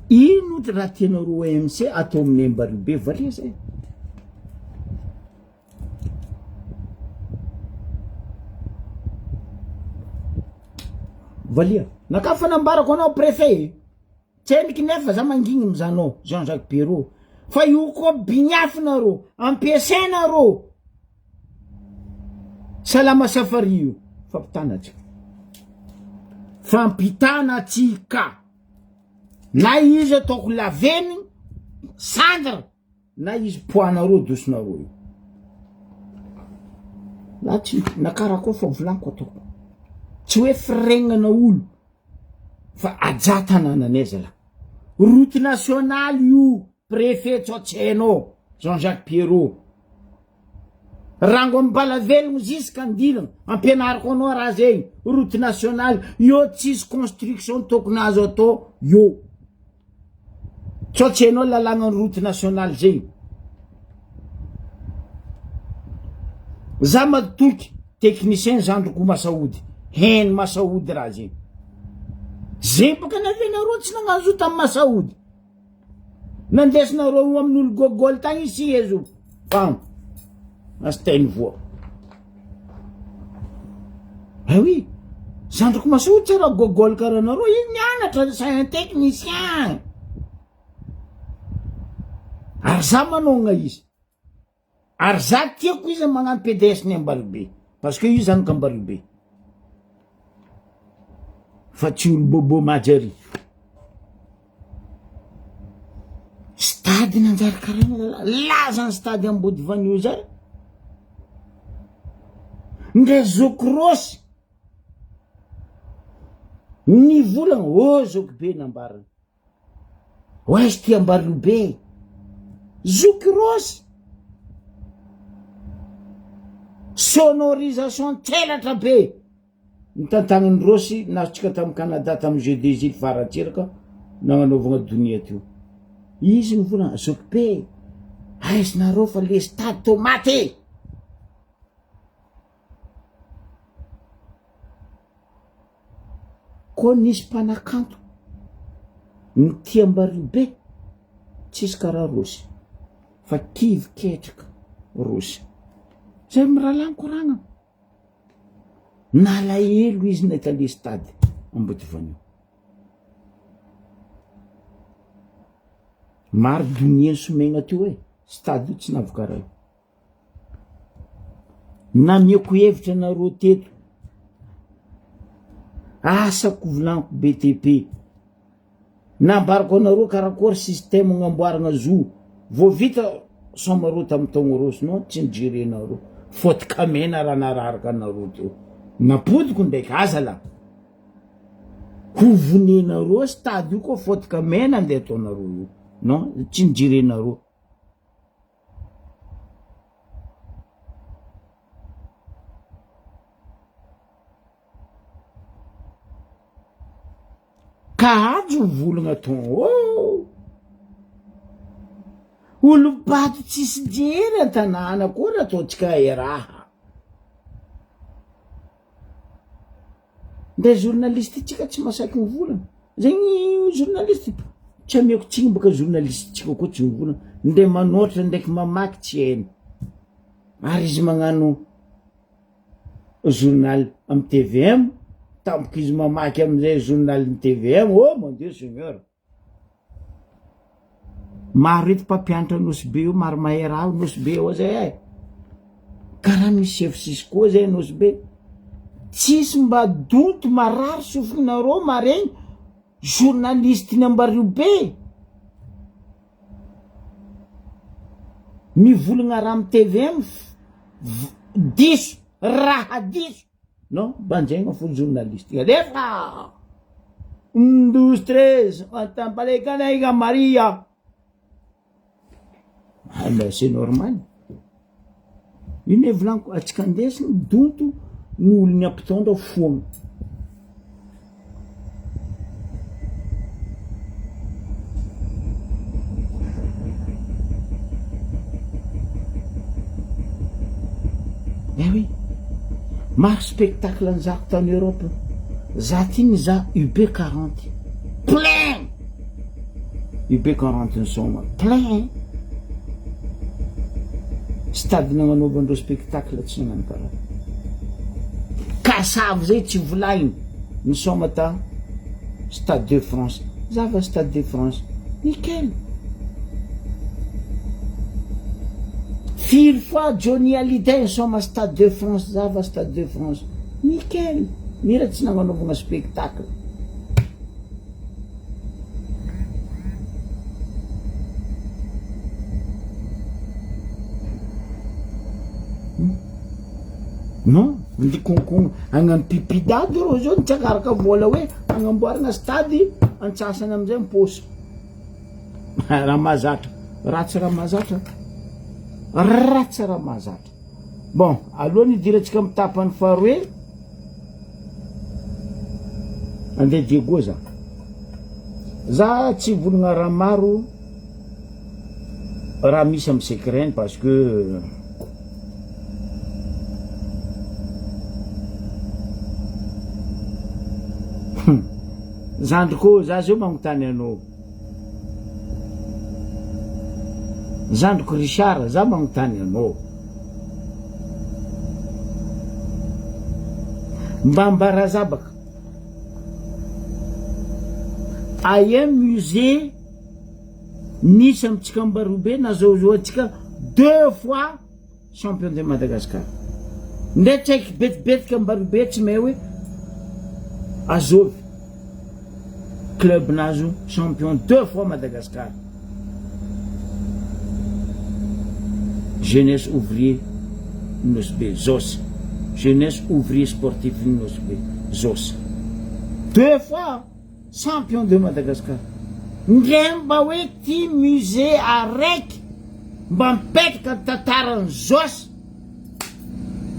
ino raha tianareo AMC atao amin'ny Ambaribe valia zay valia nakafa nambarako anao préfet tseniky nefa za mangigny mizanao Jean-Jacques Perrot fa io koa bignafinareo ampiasainareo salama safari io fampitanatsika fampitanatsika na izy ataoko laveny sandra na izy poanareo dosonareo io la tsy nakarakoa fa volaniko ataoko tsy hoe firegnana olo fa aja tanànanay zala route nationale io préfet tsotsenao Jean-Jacques Perrot rango amy balavelogno jusqu'à andilagna ampianariko anao raha zegny route nationale io tsisy construction tokony azo atao io Sao tsy hainao lalàna route nationale zegny. Za matoky technicien zandroko Masaody, heny Masaody raha zegny. Zay baka navenareo tsy nagnazo tamin'ny Masaody. Nandesinareo amin'olo gogol tagny ici ezo. Fam. Astainy voa. Ah oui. Zandroko Masaody tsara gogol karaha nareo, izy nianatra c'est un technicien. Ary za manogna izy. Ary za tiako izy magnano PDS-ny Ambalibe. Parce que io zany k'Ambalibe. Fa tsy olo bobo majary. Stady nanjary karaha laza ny stady Ambodivanio zay. Ndre zokrosy. Ny volagna Zokibe nambarana. Oes ty Ambalibe. Zokrosy. Sonorisation telatra be. Nitantagny Rosy nasotsika tamin'ny Canada tamin'ny jeu des îles faratsiraka nagnanovagna donia teo. Izy mivolagna Zokibe. Aisinareo fa le stade tomate. Ko nisy mpanakanto ny ty Ambalibe tsisy karaha Rosy fa kivy ketraka Rosy. Zay mirahalahy koragna. Nalahelo izy nahita le stady Ambodivanio. Maro donia somegna teo stady io tsy navy raha io. Namiako hevitra nareo teto. Asako volaniko BTP. Nambarako anareo karakory système gnamboaragna zo. Vao vita somareo tamin'ny taogno Rosy no tsy nijerenareo. Faute kamena raha nararaka anareo teo. Napodiko ndraiky aza la. Ho vonenareo stade io koa faute kamena andeha ataonareo io. Non, tsy nijerenareo. Ka ajo volagna ton. Olo-bato tsisy jery an-tanàna koa raha ataontsika raha. Ndre journaliste tsika tsy masaky mivolagna. Zegny journaliste tsy amiako tsigny baka journaliste tsika koa tsy mivolagna. Ndre manoatra ndraiky mamaky tsy hainy. Ary izy magnano journal amin'ny TVM. Tampoka izy mamaky amin'izay journal ny TVM. Oh mon Dieu Seigneur. Maro ety mpampianatra Nosy io, maro mahay raha Nosy io zay. Karaha misy chef sisy koa zay Nosy. Tsisy mba donto marary sofinareo maregny journaliste ny Ambalibe. Mivolagna raha amin'ny TVM diso raha diso. Non, banjaigna fo journaliste. Adefa 12-13 atampalekana Maria. Ah ben c'est normal. Ino volaniko atsika andesiny donto ny olony ampitondra foagna. Eh oui. Maro spectacle anzako tany Europe. Za tiny za UB40. Plein. UB40 ny soma. Plein. Stade nagnanaovandreo spectacle tsy nagnano karaha. Kasavy zay tsy volaigny. Ny soma ta Stade de France. Zava Stade de France. Nickel. Firy fois Johnny Hallyday nisoma Stade de France. Zava Stade de France. Nickel. Mira tsy nagnanaovagna spectacle. Non, ndi konkogna agnano pipidady reo zao nitsakaraka vola hoe agnamboarana stady antsasany amin'izay miposo. Raha mahazatra, ratsy raha mahazatra. Ratsy raha mahazatra. Bon, aloha nidirantsika amin'ny tapany faharoe. Andeha Diego za. Za tsy volagna raha maro raha misy amy secret parce que zandriko za zao magnontany anao, zandriko Richard za magnontany anao, mba mbarazabaka aia musée nisy amitsika Ambarobe na zao atsika 2 fois champion de Madagascar, ndre tsy haiky betibetika Ambarobe tsy may hoe Azovy club nazo champion 2 fois Madagascar. Jeunesse ouvrier Nosbe Zos, jeunesse ouvrier sportif Nosbe Zos, 2 fois champion de Madagascar. Ndre mba hoe ty musée araiky mba mipetraka tantarany Zos,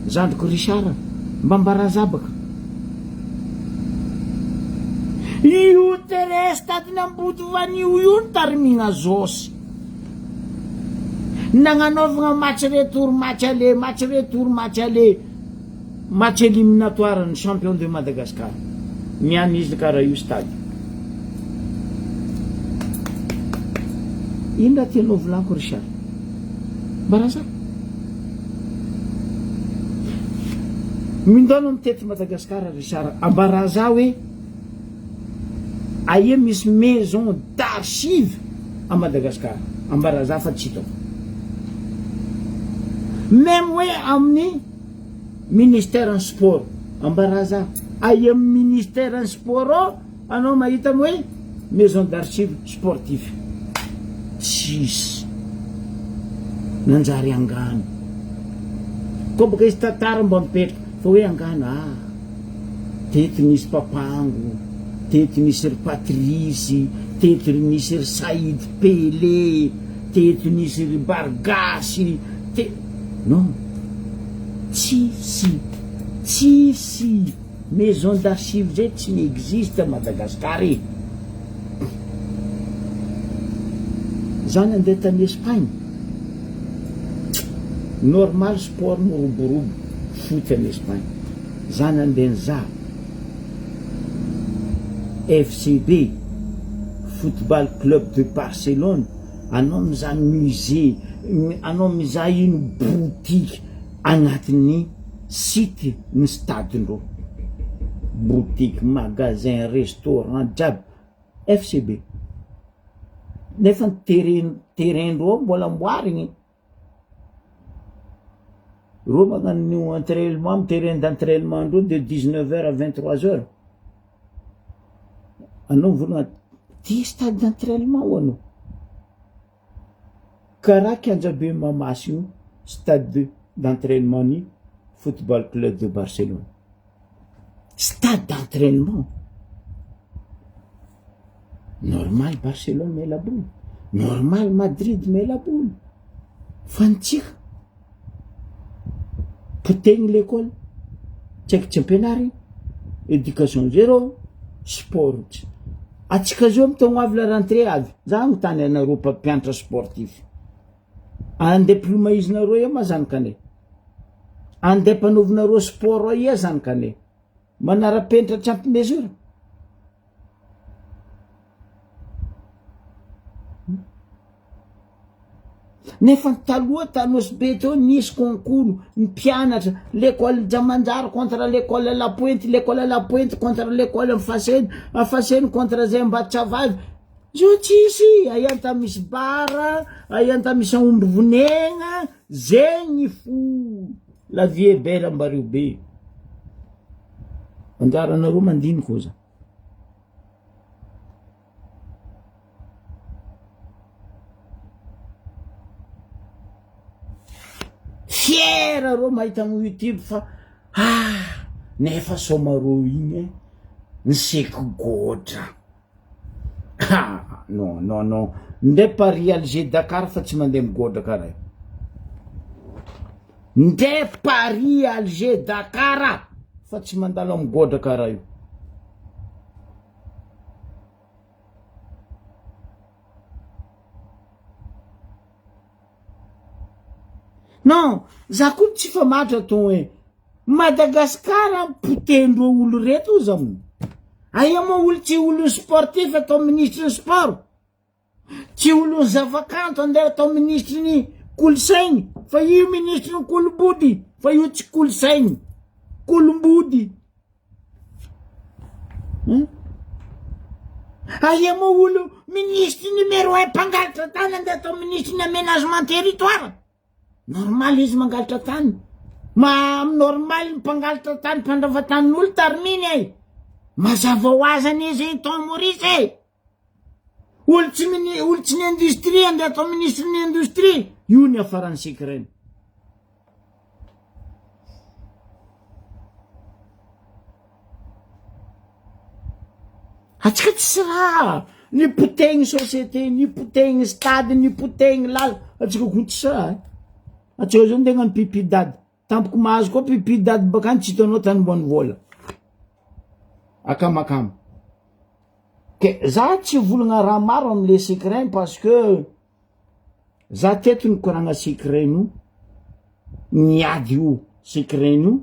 zandriko Richard mba mbarazabaka io tere stadina Ambotovany io tarimina Zos nagnanaovagna match retour match aller match retour match aller match éliminatoire ny champion de Madagascar niany izy karaha io stade. Ino raha tianao volako Richard? Mbaraza mindona mitety Madagascar Richard, ambaraza hoe aia misy maison d'archive à Madagascar, ambaraza fa tsy hitako. Même hoe amin'ny ministère en sport, ambaraza aia ministère en sport anao mahita hoe maison d'archive sportif, tsisy nanjary angano koa baka izy tantara mba mipetraka fa hoe angano teto nisy Papango, teto nisy ry Patrice, teto nisy ry Saïd Pelé, teto nisy ry Bargasy, non, tsisy maison d'archive zay tsy n'existe à Madagascar e. Zany andeha tany Espagne, normal sport moroborobo foot en Espagne, zany andeha za FCB football club de Barcelone, anao mizaha musée, anao mizaha ino boutique agnatin'ny site ny stade-ndreo, boutique, magasin, restaurant jiaby FCB. Nefa terrain-ndreo mbola amboarigny, reo magnano entraînement amy terrain d'entraînement ndreo de 19h à 23h. Anao volana ty stade d'entraînement ho anao karaha Kianjabe Mamasy io stade d'entraînement ny football club de Barcelone, stade d'entraînement normal. Barcelone met la boule, normal Madrid met la boule, fantsika potegny l'école tsy haiky tsy ampianary éducation zéro sport. Atsika zao mitogno avy la rentrée avy, za mitany anareo mpampianatra sportif, andeha plomaïzinareo ia mazanaka ane, andeha mpanaovinareo sport ia zanaka ane, manara-penitra tsy ampy mesure. Nefa taloha tanosbe teo nisy concours mpianatra, l'école Jamanjaro contre l'école La Pointe, l'école La Pointe contre l'école Faseny contre zay Mbatsavavy. Zao tsisy, aianta misy bara, aianta misy aomby vonegna, zegny fo la vie est belle Ambarobe. Anjaranareo mandiny koza. Fiera reo mahita amy YouTube fa nefa somareo igny niseko gotra. Non, ndre Paris Alger Dakar fa tsy mandeha migodra karaha io, ndre Paris Alger Dakar fa tsy mandalo migodra karaha io. non za koa tsy fa matra to hoe Madagasikara potendro olo reto zao. Aia mo olo tsy olo sportif atao ministre ny sport. Tsy olo zavakanto andeha atao ministre ny kolosainy. Fa io ministre ny kolombody. Fa io tsy kolosainy. Kolombody. Aia mo olo ministre numéro 1 mpangalatra tany andeha atao ministre ny aménagement territoire. Normal izy mangalatra tany. Normal mpangalatra tany mpandravatan'olo tarminy ay. Mazava ho azany izy Tom Maurice. Olo tsy ny industrie andeha atao ministre ny industrie. Io ny afarany secret. Atsika tsy raha ny potegny société, ny potegny stade, ny potegny lala. Atsika koa tsy raha. Atsika zao ndeha ngano pipidady. Tampoko mahazo koa pipidady bakany tsy hitanao tany mbony vola. Akamakama. Ke za tsy volagna raha maro am'le secret parce que za teto ny koragna secret no niady io secret no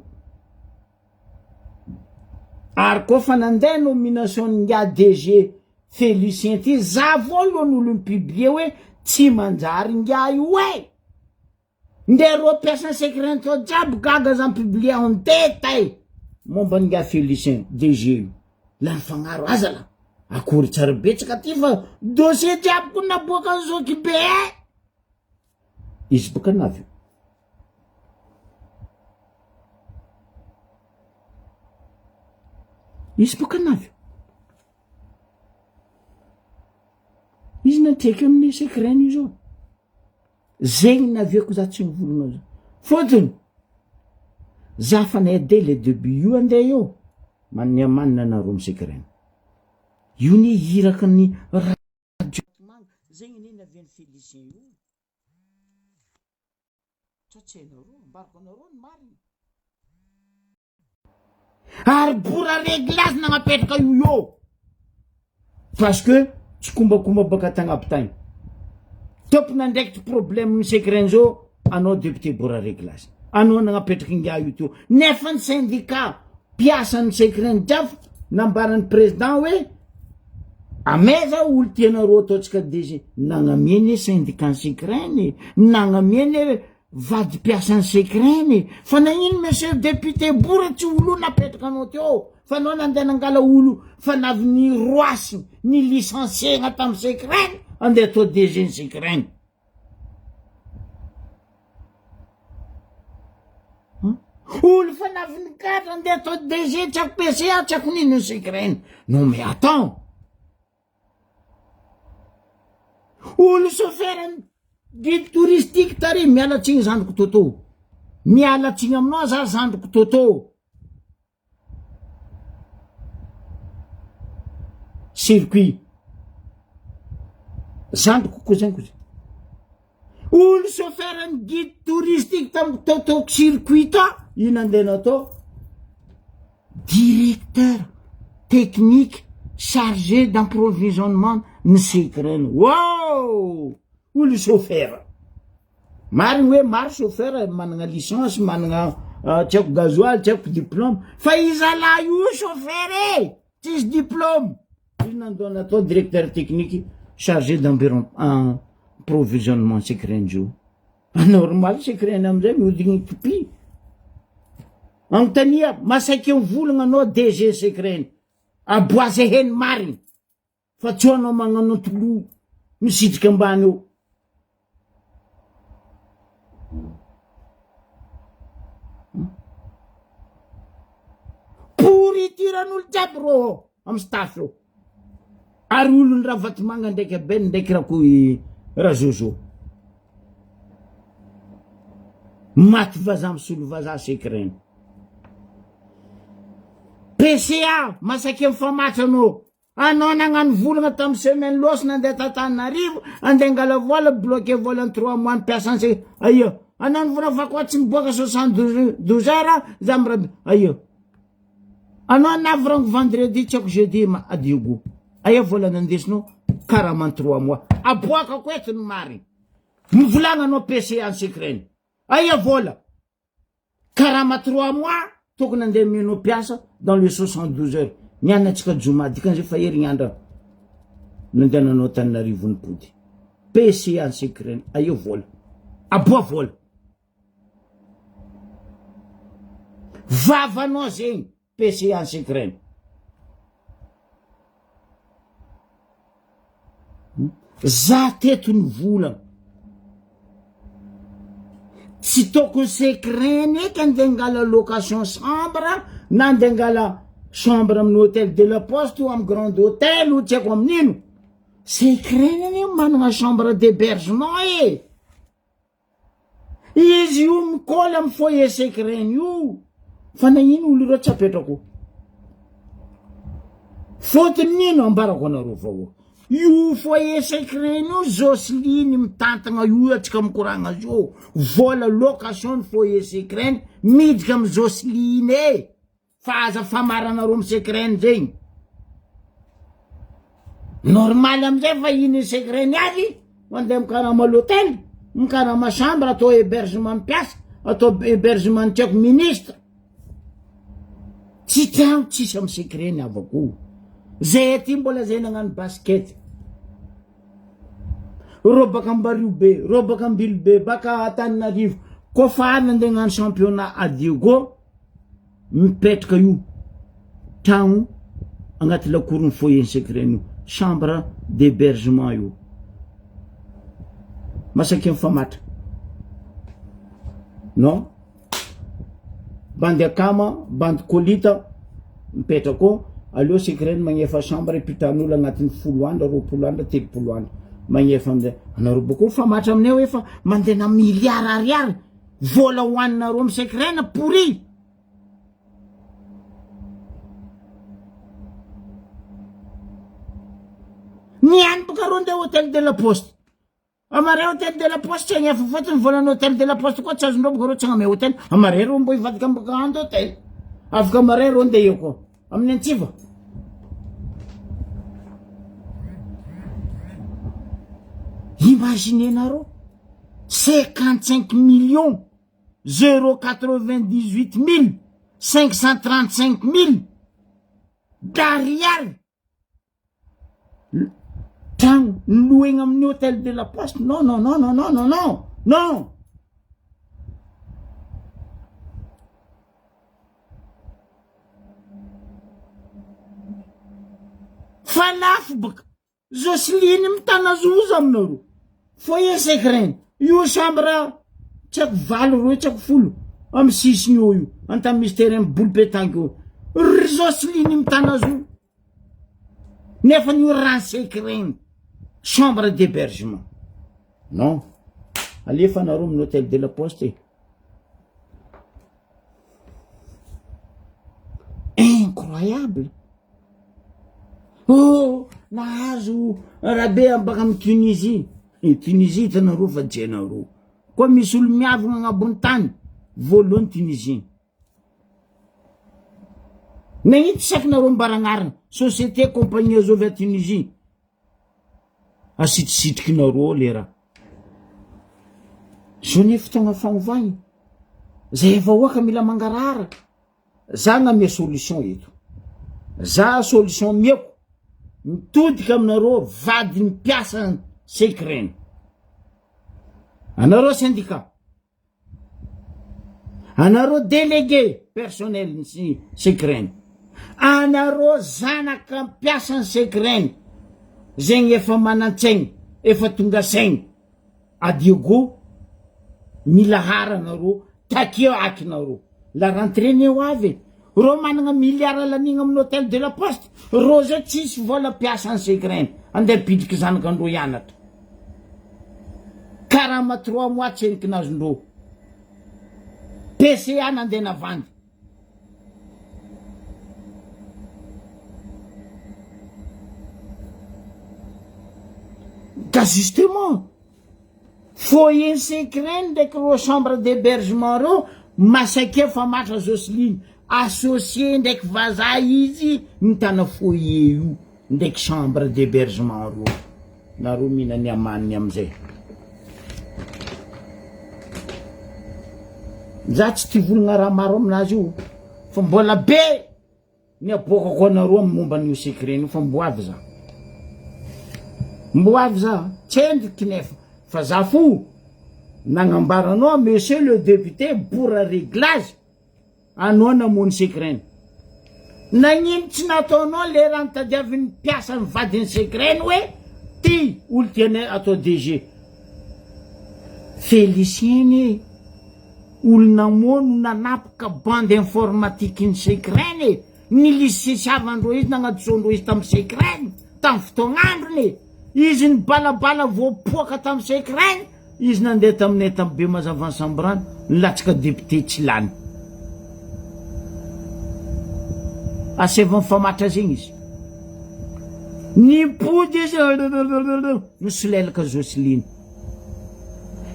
ary koa fa nandeha nomination ny ADG Félicien ty za voalohany olo mipiblie hoe tsy manjary nga io hoe ndeha ro piasa secret to jiaby gaga za mipiblie en détail momba nga Félicien DG la fagnaro aza la akory tsara betsaka ty fa dossier jiaby ko naboaka ny zoky be izy boka navy izy boka navy izy natreky amin'ny secret ny zao zegny naviako za tsy mivolagna zao fotony za fa naide le début io andeha io manina na romy secret io ny hiraka ny radio zegny ny naviany Félicien io tsatsenareo mbarako anareo ny marina ary bora réglazy nagnapetraka io parce que tsy kombakomba baka tagnaby tagny tompona ndraiky problème ny secret zao anao député bora réglazy anao nagnapetraky nga io teo nefa ny syndicat piasan'ny secret jiaby nambaran'ny président hoe ameza olo tianareo ataotsika DG nagnamieny syndicat secret nagnamieny vady piasan'ny secret fa nagnino monsieur député bora tsy olo napetraka anao teo fa anao nandeha nangala olo fa navy ny roasy ny licenciegna tamin'ny secret andeha atao DG ny secret olo fa navy ny cadre andeha atao DG tsako PCA tsako nino ny secret non mais attends olo chauffeur guide touristique tary mialatsigny zandriko toto mialatsigny aminao za zandriko toto circuit zandriko koa zany koa olo chauffeur guide touristique tamiko toto circuit ta ino andeha atao directeur technique chargé d'approvisionnement ny secret wow olo chauffeur marigny hoe maro chauffeur managna licence managna tsy haiko gasoil tsy haiko diplôme fa izala io chauffeur tsisy diplôme izy nandoana atao directeur technique chargé d'approvisionnement secret njo normal secret amizay mihodigny topi anontania masaiky mivolagna anao DG secret aboazy heny marigny fa tsy anao magnano tolo misitriky ambany eo pourritiran'olo jiaby rô amy staff eo ary olo ny raha vatimanga ndraiky abeny ndraiky raha koa raha zozo maty vaza misolo vaza secret PCA masaky mifamatra anao nagnano volagna tamin'ny semaine losy nandeha Tananarivo andeha ngala vola bloqué vola 3 mois mpiasa anse aia anao vola fa koa tsy miboaka 72 heures za mirabe aia anao navrango vendredi tsy ako jeudi ma adiogo aia vola nandesinao 43 mois aboaka ko etiny mari mivolagna anao PCA en secret Aïe voilà. Karama 3 mois, tokony andeha mino piasa dans les 72 heures. Niana tsika juma dikan'izay fa herignandro nandeha nanao Tananarivo nipody. PC en secret, aïe vola. Aboa vola. Vavanao zegny, PC en secret. Za teto ny volagna. Tsy tokony secret neky andeha angala location chambre na andeha angala chambre amin'ny hôtel de la Poste ou amin'ny Grand Hôtel ou tsy haiko amin'ino. Secret neny manana chambre d'hébergement e. Izy io mikola amin'ny foyer secret io. Fa na ino olo ireo tsy apetrako. Fotony nino ambarako anareo vahoaka. Io foyer secret io Jocelyne mitantagna io atsika mikoragna io. Vola location foyer secret midika amin'ny Jocelyne e. Fa aza famaranareo amin'ny secret zegny. Normal amizay fa iny secret niavy mandeha mikarama l'hôtel, mikarama chambre atao hébergement mpiasa, atao hébergement tiako ministre. Tsy tiao tsisy amin'ny secret niavako. Zay aty mbola zay nagnano basket. Rô baka Ambaribe, rô baka Ambilobe, baka Tananarivo. Kofa avy andeha hagnano championnat à Diego, mipetraka io tragno agnaty lakorony foyer secret io. Chambre d'hébergement io. Masaky mifamatra. Non? Bandy akama, bandy kolita, mipetrako. Aleo secret magnefa chambre pitan'olo agnatin'ny 10 andro, 20 andro, 30 andro. Magnefa amizay. Anareo boko famatra aminay efa mandeha na milliard ariary. Vola hoaninareo amin'ny secret na pourri. Niany boka rô ndeha hôtel de la Poste. Amare hôtel de la Poste tsy agnefa fotony volan'ny hôtel de la Poste koa tsy azondreo boka rô tsy agname hôtel. Amare rô mbo hivadika boka ando hôtel. Afaka amare rô ndeha eo koa. Amin'ny Antsiva. Imaginez-nareo 55 millions 098 535 000 d'ariary. Tragno louegna amin'ny hôtel de la Poste. Non, non, non, non, non, non, non, non. Fa lafo baka. Jocelyne mitana zoza aminareo. Foyer secret. Io chambre tsy haiko 20 ro tsy haiko 10 amin'ny sisiny io. Antamy mystère amin'ny boule pétanque io. Jocelyne mitana zo. Nefa io rang secret. Chambre d'hébergement. Non. Alefa anareo amin'ny hôtel de la Poste. Incroyable. Oh, nahazo rabe baka amin'ny Tunisie. Tunisie hitanareo fa jenareo. Koa misy olo miavagna agnabony tany. Voalohany Tunisie. Nagnito sakinareo mbaranarana. Société compagnie azovy à Tunisie. Asitrisitrikinareo le raha. Zao ne fotoagna fagnovagny. Zay vahoaka mila mangarara. Za gname solution eto. Za solution mieko. Mitodika aminareo vadiny mpiasa secret. Anareo syndicat. Anareo délégué personnel ny secret. Anareo zanaka mpiasa ny secret. Zegny efa manan-tsaigny, efa tonga saigny. Adiego mila hara anareo, takeo akinareo. La rentrée ne ho avy. Rô managna milliard lanigna amin'ny hôtel de la Poste. Rô zay tsisy vola piasa ny secret. Andeha pidiky zanakandreo hianatra. Karama 3 mois tsy eniky nazondreo. PCA nandeha navandy. Ka justement, foyer secret ndraiky rô chambre d'hébergement rô masake fa matra Jocelyne. Associé ndraiky vazaha izy mitana foyer io ndraiky chambre d'hébergement rô. Nareo mihina ny amaniny amizay. za tsy ty volagna raha maro aminazy io fa mbola be ny aboakako anareo amin'ny momba n'io secret io fa mbo avy za tsendriky nefa fa za fo nagnambaranao monsieur le député pour réglage anao namony secret nagnino tsy nataonao le raha nitadiavin'ny mpiasa ny vadiny secret hoe ty olo tianay atao DG Félicien olona mono nanapaka bande informatique ny secret ny lisesiavandreo izy nagnadosondreo izy tamin'ny secret tamin'ny fotoagn'androny izy ny balabala voapoaka tamin'ny secret izy nandeha taminay tamin'ny be mazavany sambrany nilatsaka député tsy lany asevany famatra zegny izy nipody izy nisolelaka Jocelyne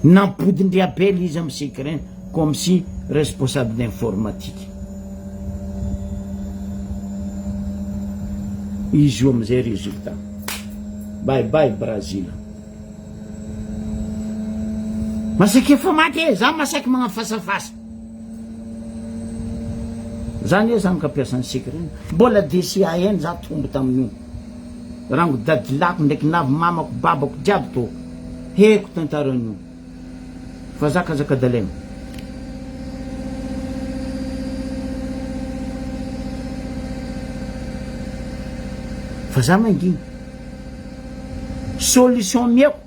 nampody ndriabely izy amin'ny secret comme si responsable d'informatique izy io amizay résultat bye bye Brazil masaiky efa maty e za masaiky magnafasafasa zany e za mikapiasany secret mbola DCAN za tombo tamin'io rango dadilako ndraiky navy mamako babako jiaby to heko tantaran'io fa zakazakadalegna fa za manginy solution miako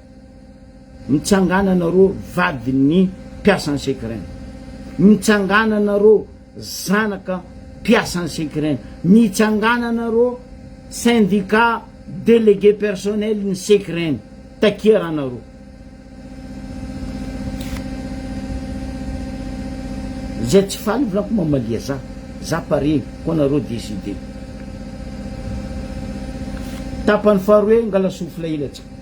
mitsangana anareo vadiny mpiasany secret mitsangana anareo zanaka mpiasany secret mitsangana anareo syndicat délégué personnel ny secret takiera anareo zay tsy faly volako mamalia za pare ko anareo décidé tapany faharoe ngala sofla ilatsika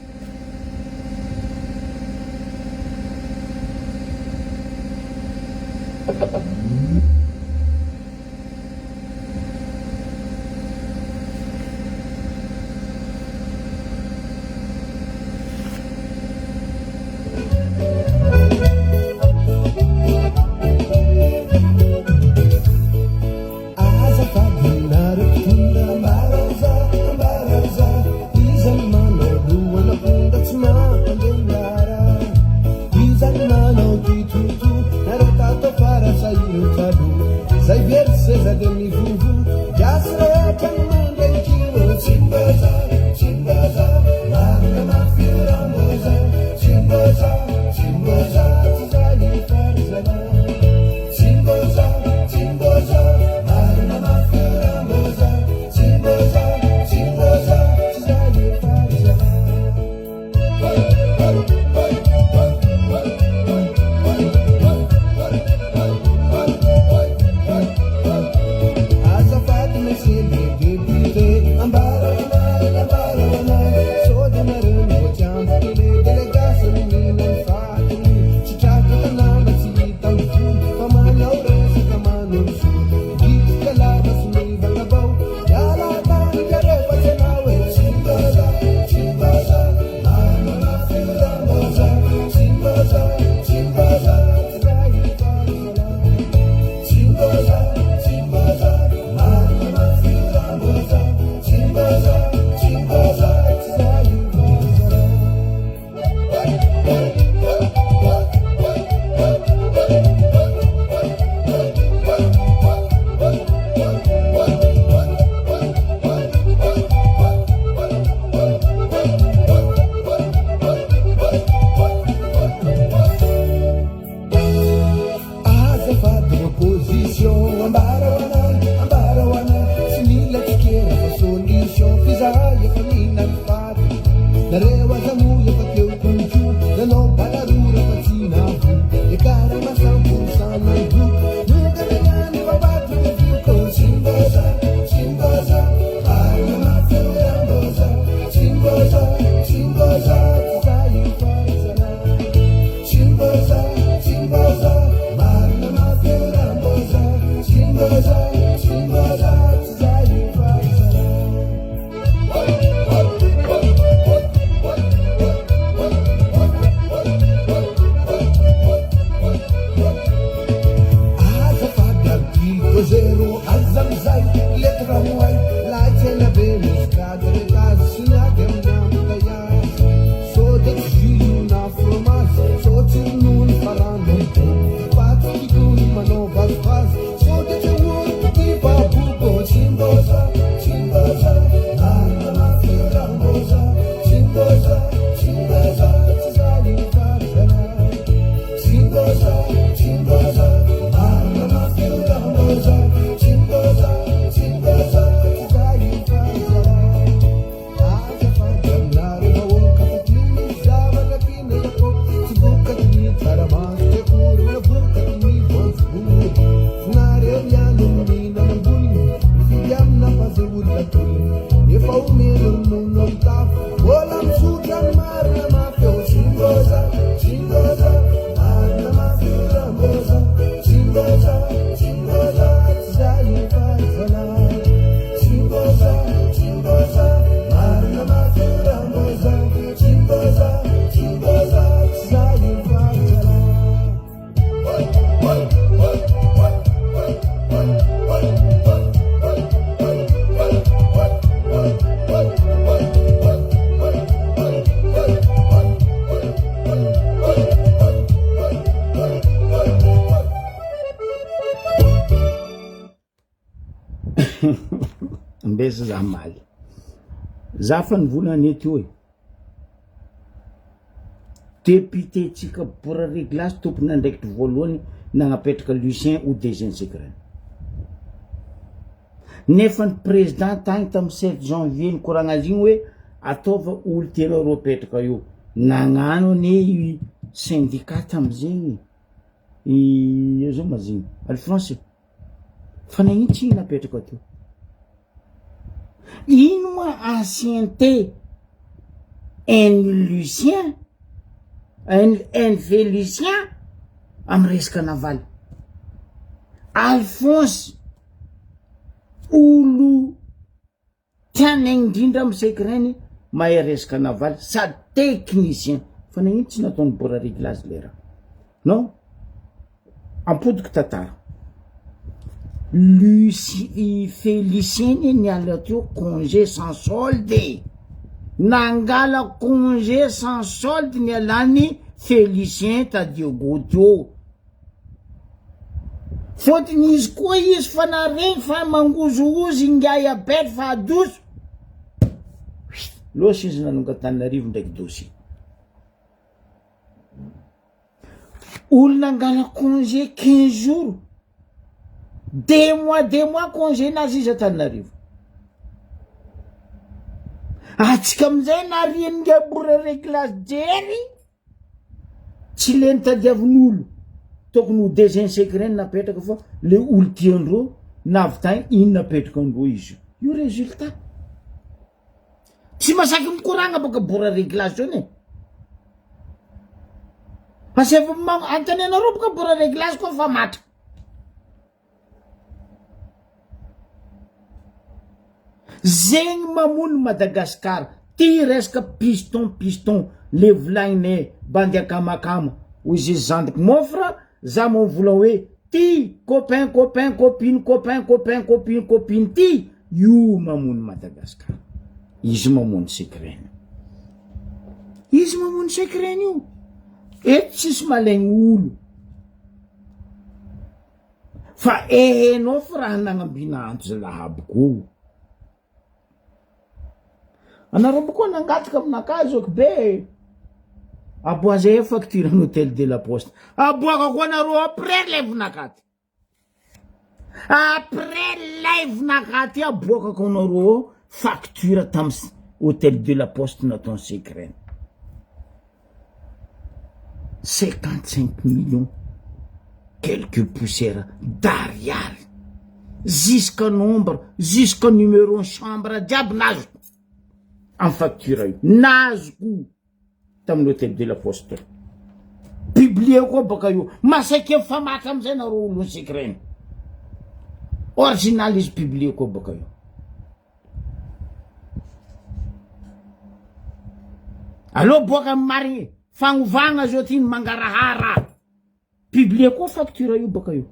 Azafady mbesa za maly za fa nivolana eto hoe député tsika Bourary Glace tompona ndraikitry voalohany nagnapetraka Lucien au deuxième secret nefa ny président tagny tamy 7 janvier nikoragna azy igny hoe ataova olo telo aro apetraka io nagnano ane syndicat tamizegny io zao mazigny Alphonse fa nagnitsy igny napetraka ateo ino moa ancienneté Lucien NV Lucien amy resaka navaly Alphonse olo tianegny indrindra amy sekreny mahay resaka navaly sady technicien fa nagnino tsy nataony Bourary Glace lera non ampodiky tantara Félicien niala teo congé sans solde nangala congé sans solde nialany Félicien Tadiogo teo fôtiny izy koa izy fa naregny fa mangozogozy ingay abety fa adoso loatra izy nanongatanarivo ndraiky dossier olo nangala congé 15 jours 2 mois congé nazy izy Antananarivo atsika amizay narian'nga Bourary Glace jery tsy le nitadiavin'olo tokony ho deuxième secret napetraka fa le olo tiandreo navitagny ino napetraka andreo izy io résultat tsy masaky mikoragna boka Bourary Glace zao ne pasefa antanenareo boka Bourary Glace koa fa matra zegny mamono Madagasikara ty resaka piston le volagnine bandy akamakama hoy izy zandiky mofra za mivola hoe ty copain copine ty io mamono Madagasikara izy mamono secret io eto tsisy malegny olo fa ehenao fa raha nagnambina anto zalahabiko anareo bokoa nangataka aminakahy zoko be aboazay facture an hôtel de la poste aboaka koa anareo après live nakaty aboaka koa anareo facture tamy hôtel de la poste nataony secret 55 millions quelques poussières d'arial jusqu'à nombre jusqu'à numéro en chambre diable nazo en facture io nazoko tamy hôtel de la poste publié koa baka io masaiky famatra amizay nareo olo secret original izy publié koa baka io allo boaka marigny fagnovagna zao ty mangarahara publié koa facture io baka io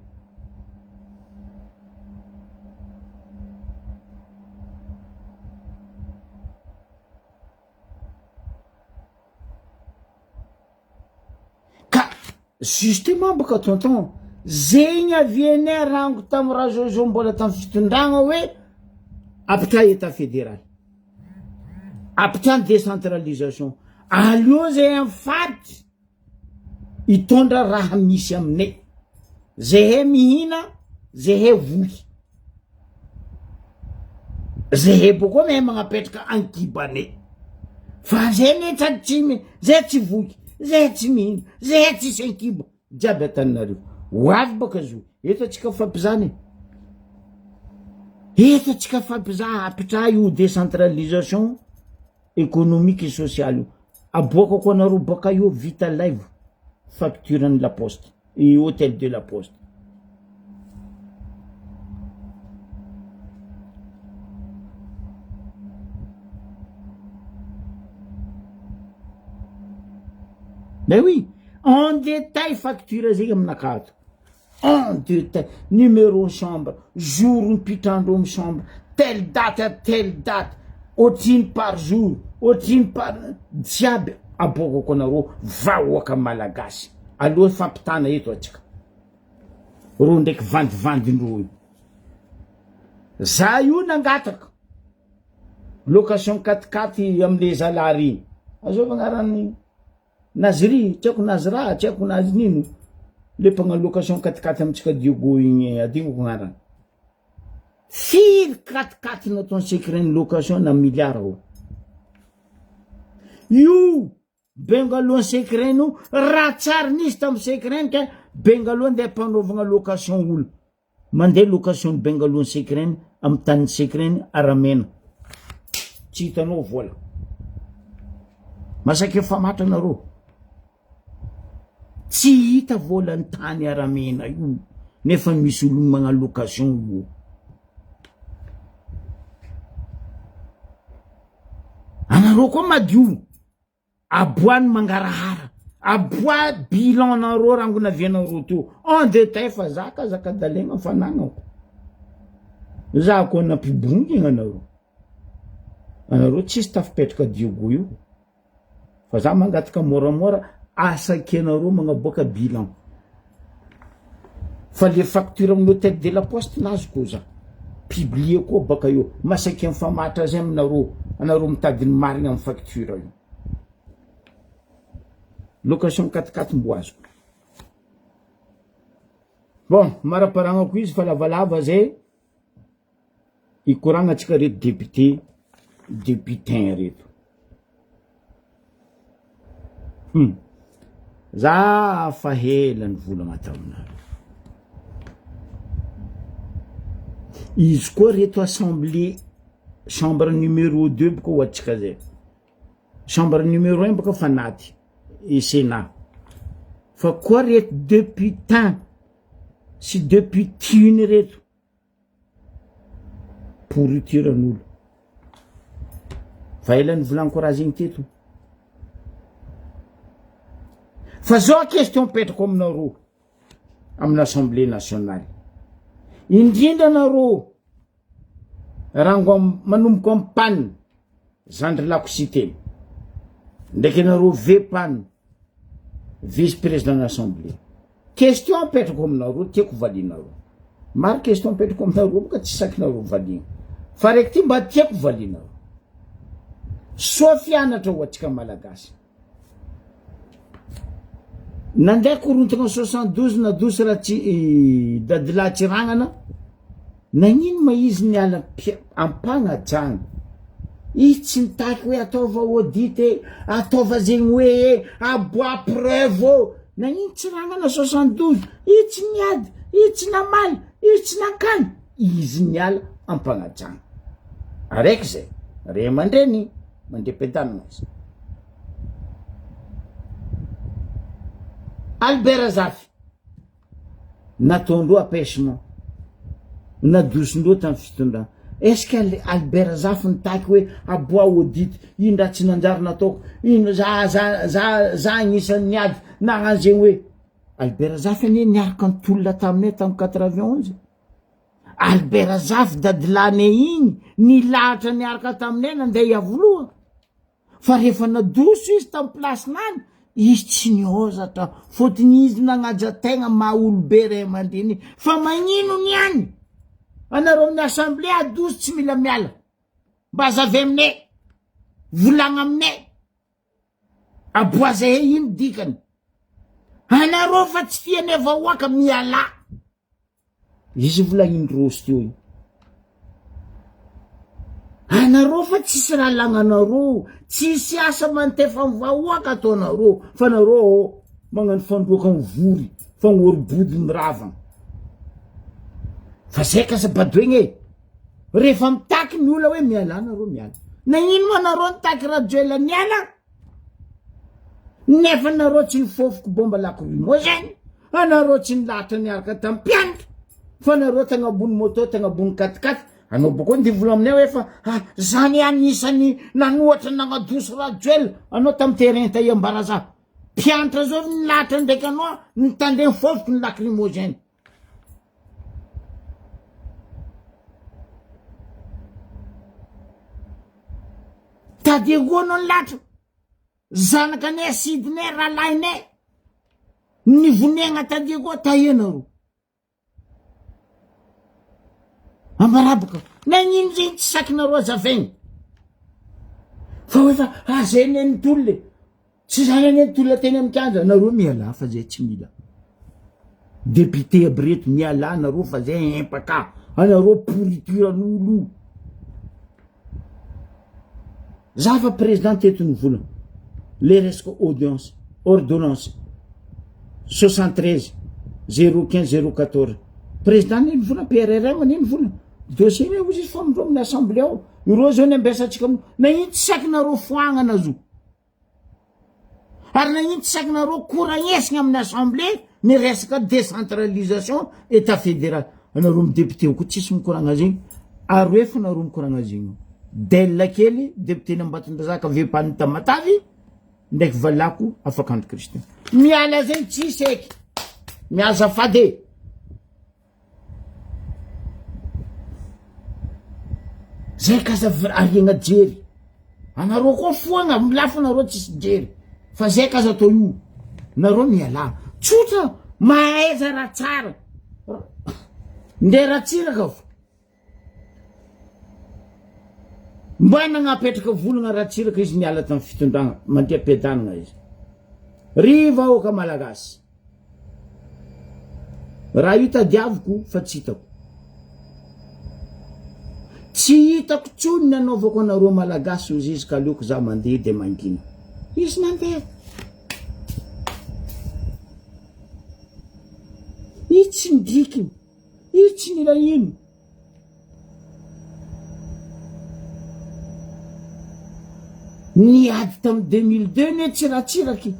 justement baka tonton zegny aviene rango tamy raha zozo mbola tamy fitondragna hoe apitra état fédéral apitra décentralisation alio zay amfaty hitondra raha misy aminay zahay mihina zahay voky zahay bokoa mahay magnapetraka ankibanay fa zay netsady zay tsy voky zay tsy mihina zay tsy senkiba jiaby Antananarivo hoavy baka zo eto atsika fampizany apitra io décentralisation économique et sociale io aboaka koa anareo baka io vita live facture de la poste et hôtel de la poste mais oui en détail facture zegny aminakato en détail numéro chambre jour nipitandreo chambre telle date à telle date otriny par jour otriny par jiaby aboaka koa anareo vahoaka malagasy aloha fampitana eto atsika ro ndraiky vandivandindreo za io nangataka location 4x4 amle zalary azova agnarany Nazri tsy haiko Nazra tsy haiko nazy nino le mpagnano location 4x4 amitsika Diogo igny adigno agnarany firy 4x4 nataony secret location na milliard io bengalohany secret no raha tsara nisy tamin'ny secret ka bengalohany ndeha mpanaovagna location olo mandeha location bengalohany secret amin'ny tany secret aramena tsy hitanao vola masaka efa matra nareo tsy hita volan'ny tany aramena io nefa misy olo magnano location io anareo koa madio aboany mangarahara aboa bilan nareo rangona vianareo teo en détail fa zaka dalegna fanagnako za koa nampibongigna anareo tsisy tafipetraka Diogo io fa za mangataka moramora asakenareo magnaboaka bilan fa le facture amin'ny hôtel de la poste nazy koa za publier koa baka io masaky mifamatra zay aminareo anareo mitadiny marigna amin'ny facture io location 4x4 mbo azoko bon maraparagnako izy fa lavalava zay ikoragna atsika reto députain reto za fa helany volagna taminareo izy koa reto assemblée chambre numéro 2 baka ho atsika zay chambre numéro 1 baka fanaty i Sénat fa koa reto députain sy deputine reto pourritiran'olo fa elany volaniko raha zegny teto fa zao question petrako aminareo amin'ny assemblée nationale indrindra nareo rango manomboka amin'ny panne zandry lakosité ndraiky anareo vepane vice-président d'assemblée question petrako aminareo tiako valinareo maro question petrako aminareo boka tsy sakinareo valigna fa raiky ty mba tiako valinareo soa fianatra ho atsika malagasy nandeha korontagna 72 na 12 raha tsy dadila tsiragnana nagnino ma izy niala ampagnajagna izy tsy mitaky hoe ataova audite ataova zegny hoe aboa preuve nagnino tsiragnana 72 izy tsy niady izy tsy namaly izy tsy nankany izy niala ampagnajagna araiky zay re mandreny mandre-piadanina izy Albert Zafy nataondreo apèchement nadosondreo tamin'ny fitondrana est-ce que Albert Zafy nitaky hoe aboa audit ino raha tsy nanjary nataoko ino za agnisan'ny niady nagnano zegny hoe Albert Zafy anie niaraka nitolona taminay tamin'ny 91 Albert Zafy dadilane igny nilahatra niaraka taminay nandeha iavoloha fa rehefa nadoso izy tamin'ny placenany izy tsy niozatra fôtiny izy nagnaja tegna maha olobe ray aman-dreny fa magnino niany anareo amin'ny assemblée adoso tsy mila miala mba zavy aminay volagna aminay aboazay ino dikany anareo fa tsy tianay vahoaka miala izy volagnindreo sy teo anareo fa tsisy raha lagnanareo tsisy asa mantefa mivahoaka ataonareo fa nareo magnano fandroaka mivory fagnorobody miravagna fa zay kasabadoigny rehefa mitaky ny ola hoe miala anareo miala nagnino ma nareo nitaky rajoela niala nefa nareo tsy nifofoko bomba lacrymogène anareo tsy nilahatra niaraka tamin'ny mpianatra fa nareo tagnambony moto tagnambony 4x4 anao boko ny vola aminay hoe fa zany anisany nanohatra nagnadoso rajoela anao tamin'ny terrain ta iambaraza mpianatra zao nilahatra ndraiky anao nitandeha mifofoko ny lacrymogène tadego anao nilahatra zanaka anay asidinay rahalahinay nivoniagna tadego tahenareo ambarabaka nagnino zay tsy sakinareo azavaigny fa hoe fa zay neny tolole tsy zany neny tolona teny amin'ny kanja nareo miala fa zay tsy mila député aby reto miala nareo fa zay impaka anareo pourrituran'olo za fa président teto ny volana le resaka audience ordonnance 73 015 014 président neny volana PRRM neny volana dossier ne ozy izy famindro amin'ny assemblée ao ireo zao ny ambesatsika nagnino tsy sakinareo foagnana zo ary nagnino tsy sakinareo koragnesina amin'ny assemblée ny resaka décentralisation état fédéral anareo mi député ko tsisy mikoragna zegny ary hoe fa nareo mikoragna zegny della kely député n'Ambatondrazaka Vepany Tamatavy ndraiky valako Afakanto Christian miala zegny tsisy eky miazafady zay kaza ariagna jery anareo koa foagna milafo nareo tsisy jery fa zay kaza atao io nareo miala tsotra maaiza raha tsara nde ratsiraka fo mba nagnapetraka volagna ratsiraka izy miala tamin'ny fitondragna mantia-piadanagna izy ry vahoaka malagasy raha io tadiaviko fa tsy hitako tsy hitako tsony ny anaovako anareo malagasy ozy izy ka aleoko za mandeha de mangina izy nandeha i tsy ndrikiny i tsy nila ino niady tamy 2002 ne tsy ratsiraky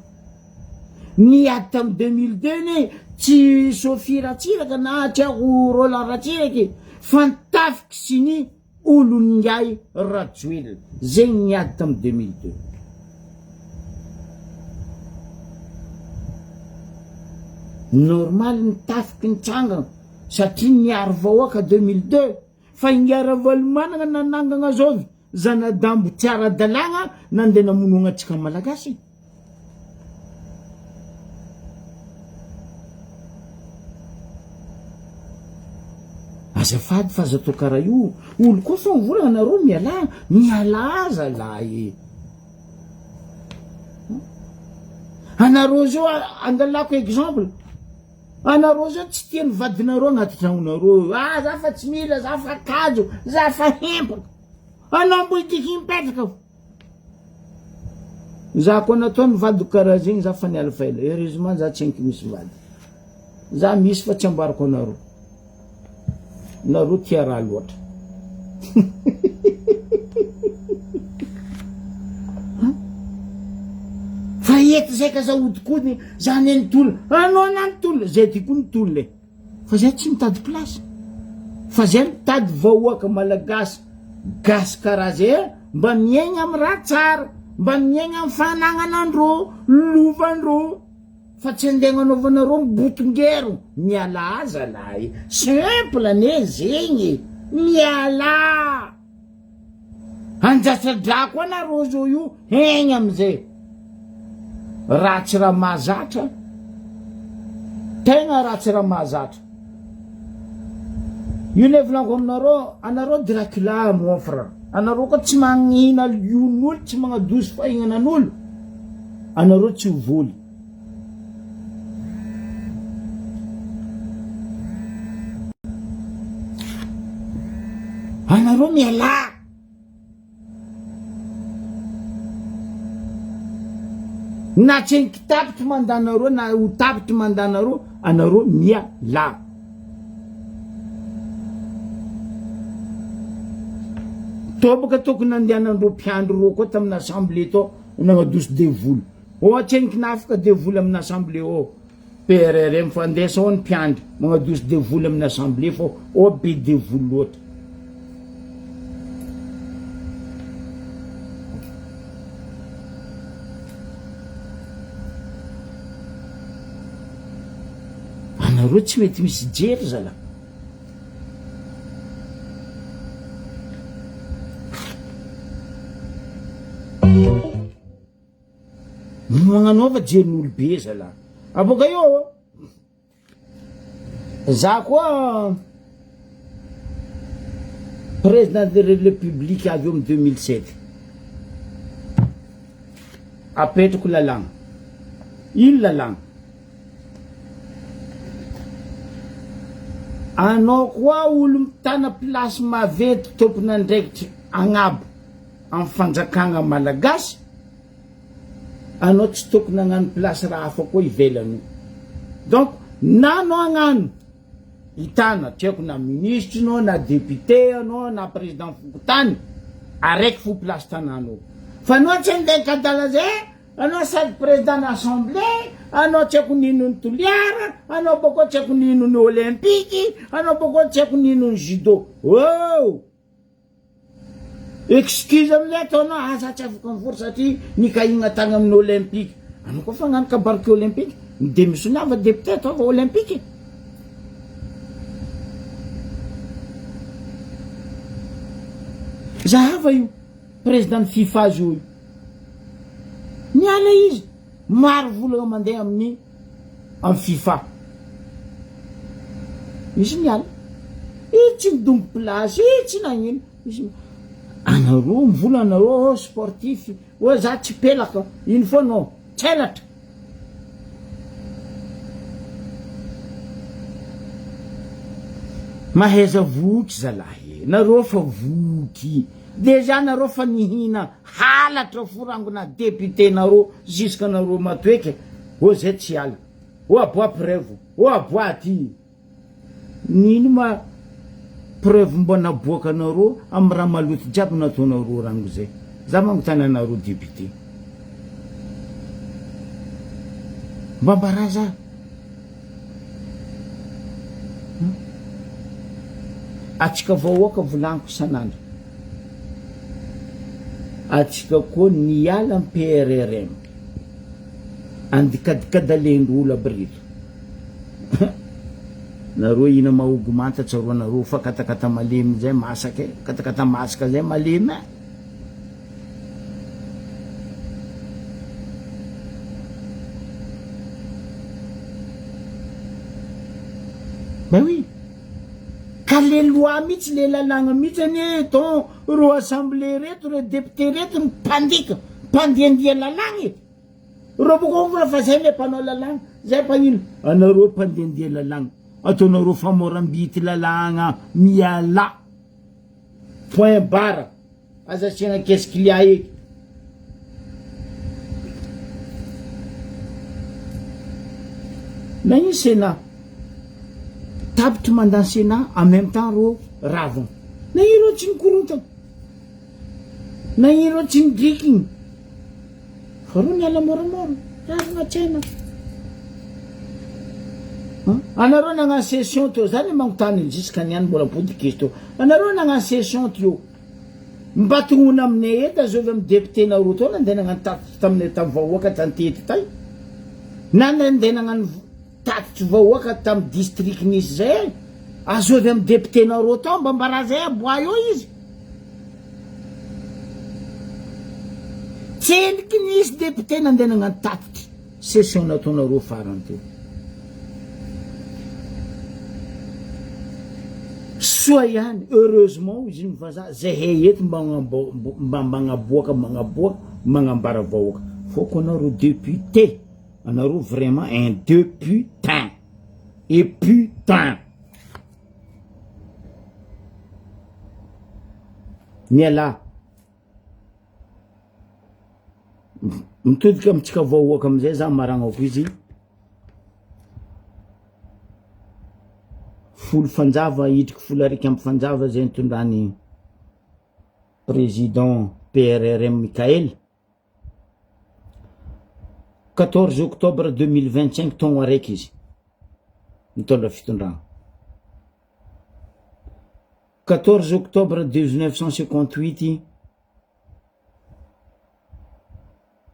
niady tamy 2002 ne tsy Sophie ratsiraka na tsy ako Roland ratsiraky fantafiky sy ny olongay Rajoel zegny niady tamy 2002 normal nitafiky nitsangana satria niary vahoaka 2002 fa niara valomanagna nanangana zao zanadambo tsy ara-dalagna nandeha namonoagna atsika malagasy azafady fa aza atao karaha io olo koa fa mivolagna nareo miala aza lahy anareo zao angalako exemple anareo zao tsy tiany vadinareo agnaty tragnonareo za fa tsy mila za fa kajo za fa hempaka anao mbo itiky mipetraka fo za koa nataony vadiko karaha zegny za fa niala faela heureusement za tsy henky misy vady za misy fa tsy ambarako nareo tia raha loatra fa eto zay ka za odikodiny za neny tolo anao nany tolo zay ty koa ny tolo fa zay tsy mitady place fa zay mitady vahoaka malagasy gasy karaha zay mba miaigna amy raha tsara mba miaigna amy fanagnanandreo lovandreo fa tsy andeha anaovanareo mibotongero miala aza lahy simple ne zegny miala anjatradrako anareo zao io egny amizay ratsy raha mahazatra tegna ratsy raha mahazatra io ne volanko aminareo anareo Dracula mon frère anareo koa tsy magnina lion'olo tsy magnadoso fahignanan'olo anareo tsy voly anareo miala na tsy henky tapitry mandanareo na ho tapitry mandanareo anareo miala tobaka tokony nandehanandreo mpiandro reo koa tamin'ny assemblée tao nagnadoso devoly ohatsy henky nafaka devoly amin'ny assemblée ao PRRM fandesa ao ny mpiandry magnadoso devoly amin'ny assemblée fô ao be devoly loatra anareo tsy mety misy jery zala magnanaova jerin'olo be zala aboka io za koa président de la république avy eo amy 2007 apetrako lalagna ino lalagna anao koa olo mitana plasy mavety tompona andraikitry agnabo amy fanjakagna malagasy anao tsy tokony agnano plasy raha hafa koa ivelany donc na anao agnano hitana tiako na ministre anao na député anao na président fokotany araiky fo plasy tananao fa anao tsy andeha kadala zay anao sady président n'assemblée anao tsy haiko ninony toliara anao boko tsy haiko ninony olympique anao boko tsy haiko ninony judo oh excuse amizay ataonao asa tsy afaka mivory satria nikahigna tagny amin'ny olympique anao koa fa agnano kabariky olympique midémissionnava député ataova olympique zahava io président FIFA azy io miala izy maro vola mandeha amin'ny FIFA izy miala izy tsy midombo place izy tsy nagnino izy anareo mivola anareo sportif o za tsy pelaka ino foa anao tselatra mahaiza voky zalahy nareo fa voky déjà nareo fa nihina halatra forangona député nareo jusque nareo matoeky o zay tsy ala o aboa preuve o aboa aty nino ma preuve mbo naboaka nareo amy raha maloto jiaby nataonareo rango zay za mangotany anareo député mba mbaraza atsika vahoaka volaniko isanandro atsika koa niala amy PRRM andikadikadalendro olo aby reto nareo ina mahogo manta tsaroa nareo fa katakata malemy zay masaka katakata masaka zay malemy ben oui ka le loi mihitsy le lalagna mihitsy ane ton ro assemblée reto re député reto mipandika mpandiandia lalagna eto ro boko vola fa zay le mpanao lalagna zay panino anareo mpandiandia lalagna ataonareo famorambity lalagna miala point barre azasiana qu'est-ce qu'il y a eky na ino sénat tapitry mandany sénat en même temps ro ravon na iro tsy mikorontana na iro tsy midrikiny fa ro miala moramora ravona tsaina anareo nagnano session teo zany mangotany jusque niany mbola podiky teo anareo nagnano session teo mba tognona aminay eto azovy amy député nareo teo nandeha nagnano tatitry taminay tamy vahoaka tantety tay na nandeha nagnano tatitry vahoaka tamy district nisy zay azovy amy député nareo tao mba mbara zay aboa eo izy tseliky nisy député nandeha nagnano tatitry session nataonareo farany teo soa ihany heureusement izy mivaza zay hay eto mba magnaboaka magnambara vahoaka foko anareo député anareo vraiment un députain et putain miala mitodika amitsika vahoaka amizay za maragnako izy folo fanjava hitriky folo ariky amy fanjava zay nitondrany président PRRM Mikael 14 octobre 2025 taogno araiky izy mitondra fitondragna 14 octobre 1958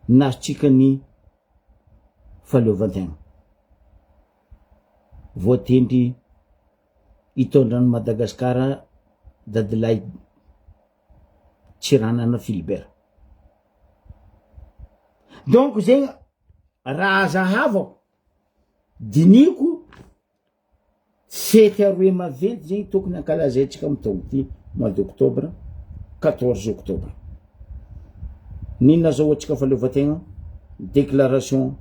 nasotsika ny fahaleovantegna voatendry hitondrany Madagasikara dadilay Tsiranana Philibert donc zegny raha zahavako diniko sety aroe maventy zegny tokony ankalazaitsika amy taogno ty mois d'octobre 14 octobre. Ninona azahoantsika fahaleovategna? Déclaration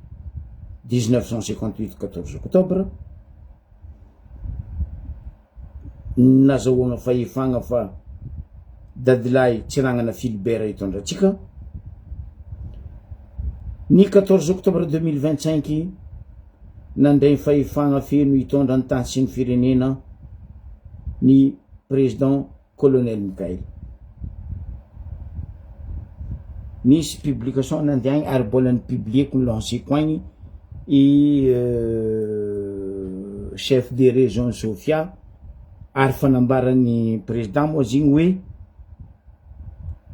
1958 14 octobre. Nazahoagna fahefagna fa dadilahy Tsiragnana Philibert hitondratsika. Ny 14 octobre 2025 nandray fahefagna feno hitondra ny tany sy ny firenena ny président colonel Mikael. Nisy publication nandiagny ary mbola nipublieko nilanceko agny i chef de région Sofia ary fanambarany président moa zigny hoe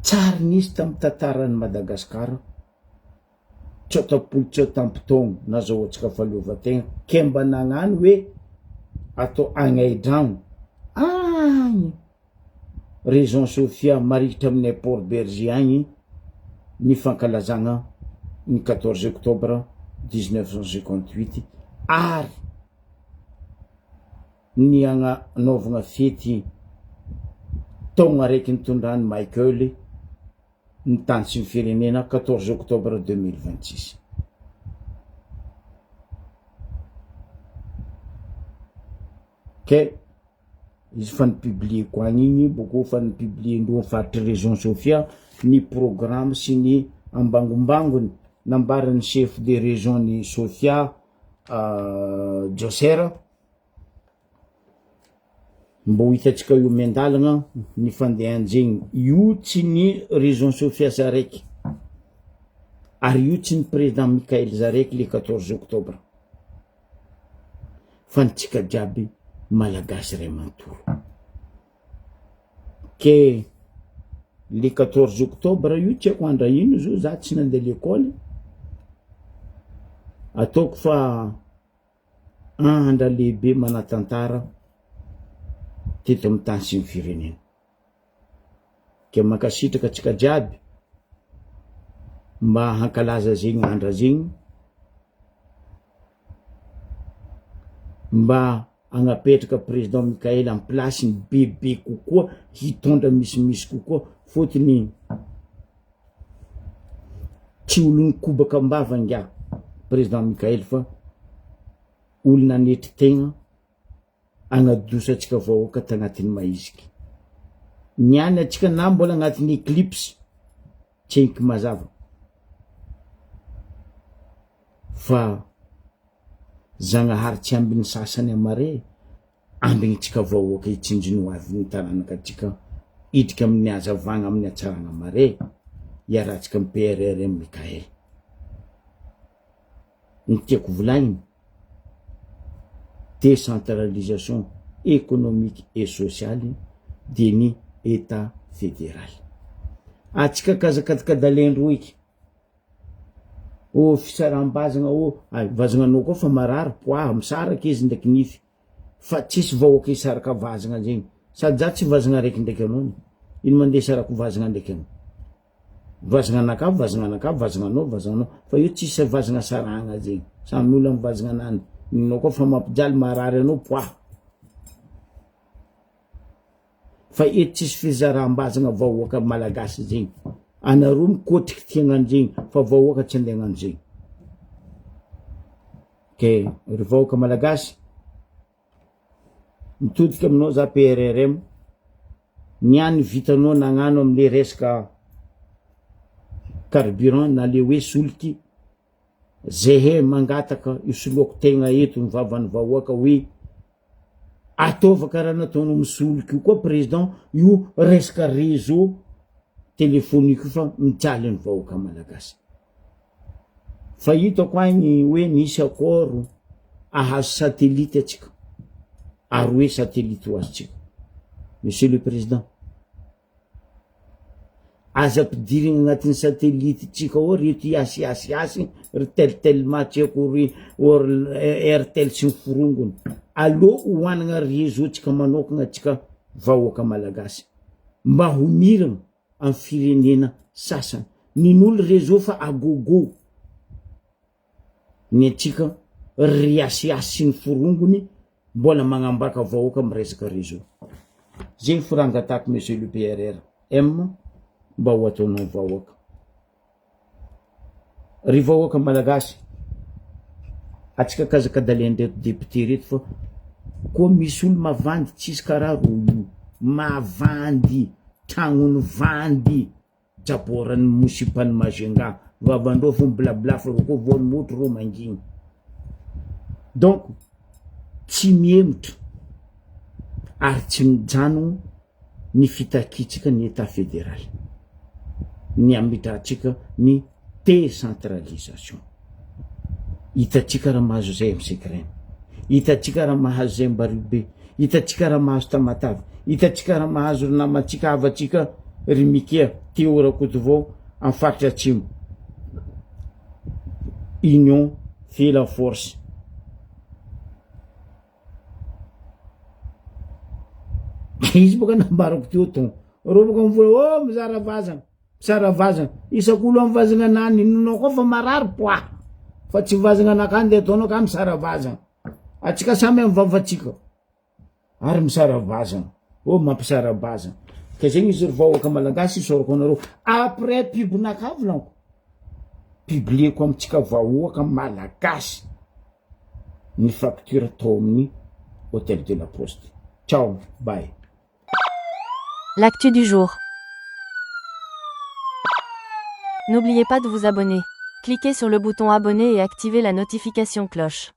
tsara nisy tamin'ny tantaran'ny Madagasikara tsotapolo tsotampotogno nazahoantsika fahaleovategna ke mba nagnano hoe atao agnadragno agny région Sofia marikitra amin'ny Port Berger agny ny fankalazagna ny 14 octobre 1958 ary ny agnanaovagna fety taogna araiky nitondrany Michael ny tany sy ny firenena 14 octobre 2026. Ke izy fa nipublieko agny igny boko fa nipubliendreo faritry région Sofia ny programme sy ny ambangombangony nambarany chef de région ny Sofia Josera mbo hitatsika io miandalagna ny fandehanjegny. Io tsy ny région Sofia zaraiky ary io tsy ny président Mikael zaraiky le 14 octobre fa nitsika jiaby malagasy ray manontolo. Ke le 14 octobre io tsy haiko andra ino zo za tsy nandeha l'école ataoko fa andra lehibe manatantara teto amin'ny tany sy ny firenena. Ke makasitraka atsika jiaby mba hankalaza zegny andra zegny mba agnapetraka président Mikael amin'ny plasiny bebe kokoa hitondra misimisy kokoa fotony tsy olony kobaka ambava ngia président Mikael fa olona netry tegna agnadosatsika vahoaka tagnatin'ny maiziky. Niany atsika na mbola agnatin'ny éclipse tsy eky mazava fa Zagnahary tsy ambiny sasany amare ambiny tsika vahoaka hitsinjony ho avy ny taranaka atsika idrika amin'ny hazavagna amin'ny hatsaragna mare iarahantsika amin'ny PRRM Mikael. Ny tiako volagniny décentralisation économique et sociale de ny état fédéral. Atsika kazakadalendro eky o fisarambazagna o vazagnanao koa fa marary poa misaraka izy ndraiky nify fa tsisy vahoaka isaraka vazagna zegny sady za tsy vazagna raiky ndraiky anao ino mandeha sarako vazagna ndraiky anao vazagnanao fa io tsisy vazagna saragna zegny samy olo amin'ny vazagna anany ninao koa fa mampijaly marary anao poa fa eto tsisy fizarambazagna vahoaka malagasy zegny anaro mikotriky tiagnano zegny fa vahoaka tsy andeha hagnano zegny. Ke ry vahoaka malagasy mitodika aminao za PRRM niany vitanao nagnano amle resaka carburant na le hoe soliky zehe mangataka isoloako tegna eto mivavany vahoaka hoe ataova karaha nataonao misoliky io koa président io resaka réseau téléphonique fa mijaly ny vahoaka malagasy. Fa hitako agny hoe nisy akôro ahazo satellite atsika ary hoe satellite ho azotsika. Monsieur le président, aza ampidirigna agnatin'ny satellite tsika ao reto iasiasiasy ry teltelma tsy haiko ry Airtel sy ny forongony allo hoanagna réseau tsika manokagna atsika vahoaka malagasy mba ho miragna amin'ny firenena sasany. Nin'olo réseau fa agogo ny atsika riasiasy sy ny forongony mbola magnambaka vahoaka amin'ny resaka réseau. zegny firangatako monsieur le PRR mba ho ataonao vahoaka ry vahoaka malagasy atsika kazakadalen'ny reto député reto fa koa misy olo mavandy tsisy karaha ro io mavandy tragnony vandy jaboran'ny musipany Majunga vavandreo fo miblabla fa ro koa voany motro ro mangigny donc tsy miemotra ary tsy mijano ny fitakitsika ny état fédéral ny amidratsika ny décentralisation hitatsika raha mahazo zay am'sekreny hitatsika raha mahazo zay Mbaribe hitatsika raha mahazo Tamatavy hitatsika raha mahazo namatsika avatsika ry Mikia teo Rakotovao amin'ny faritra atsimo union fait la force izy boka nambarako teo ton ro boka mivola mizara vazana isak'olo amin'ny vazana nany nonao koa fa marary poa fa tsy vazana anakany de ataonao ka misara vazana atsika samy amin'ny vavatsika ary misara vazana mampisara vazana ka zegny izy ry vahoaka malagasy isorako anareo après pubinaka volanko publieko amitsika vahoaka malagasy ny facture atao amin'ny hôtel de la Poste. Ciao, bye. L'actu du jour. N'oubliez pas de vous abonner. Cliquez sur le bouton abonner et activez la notification cloche.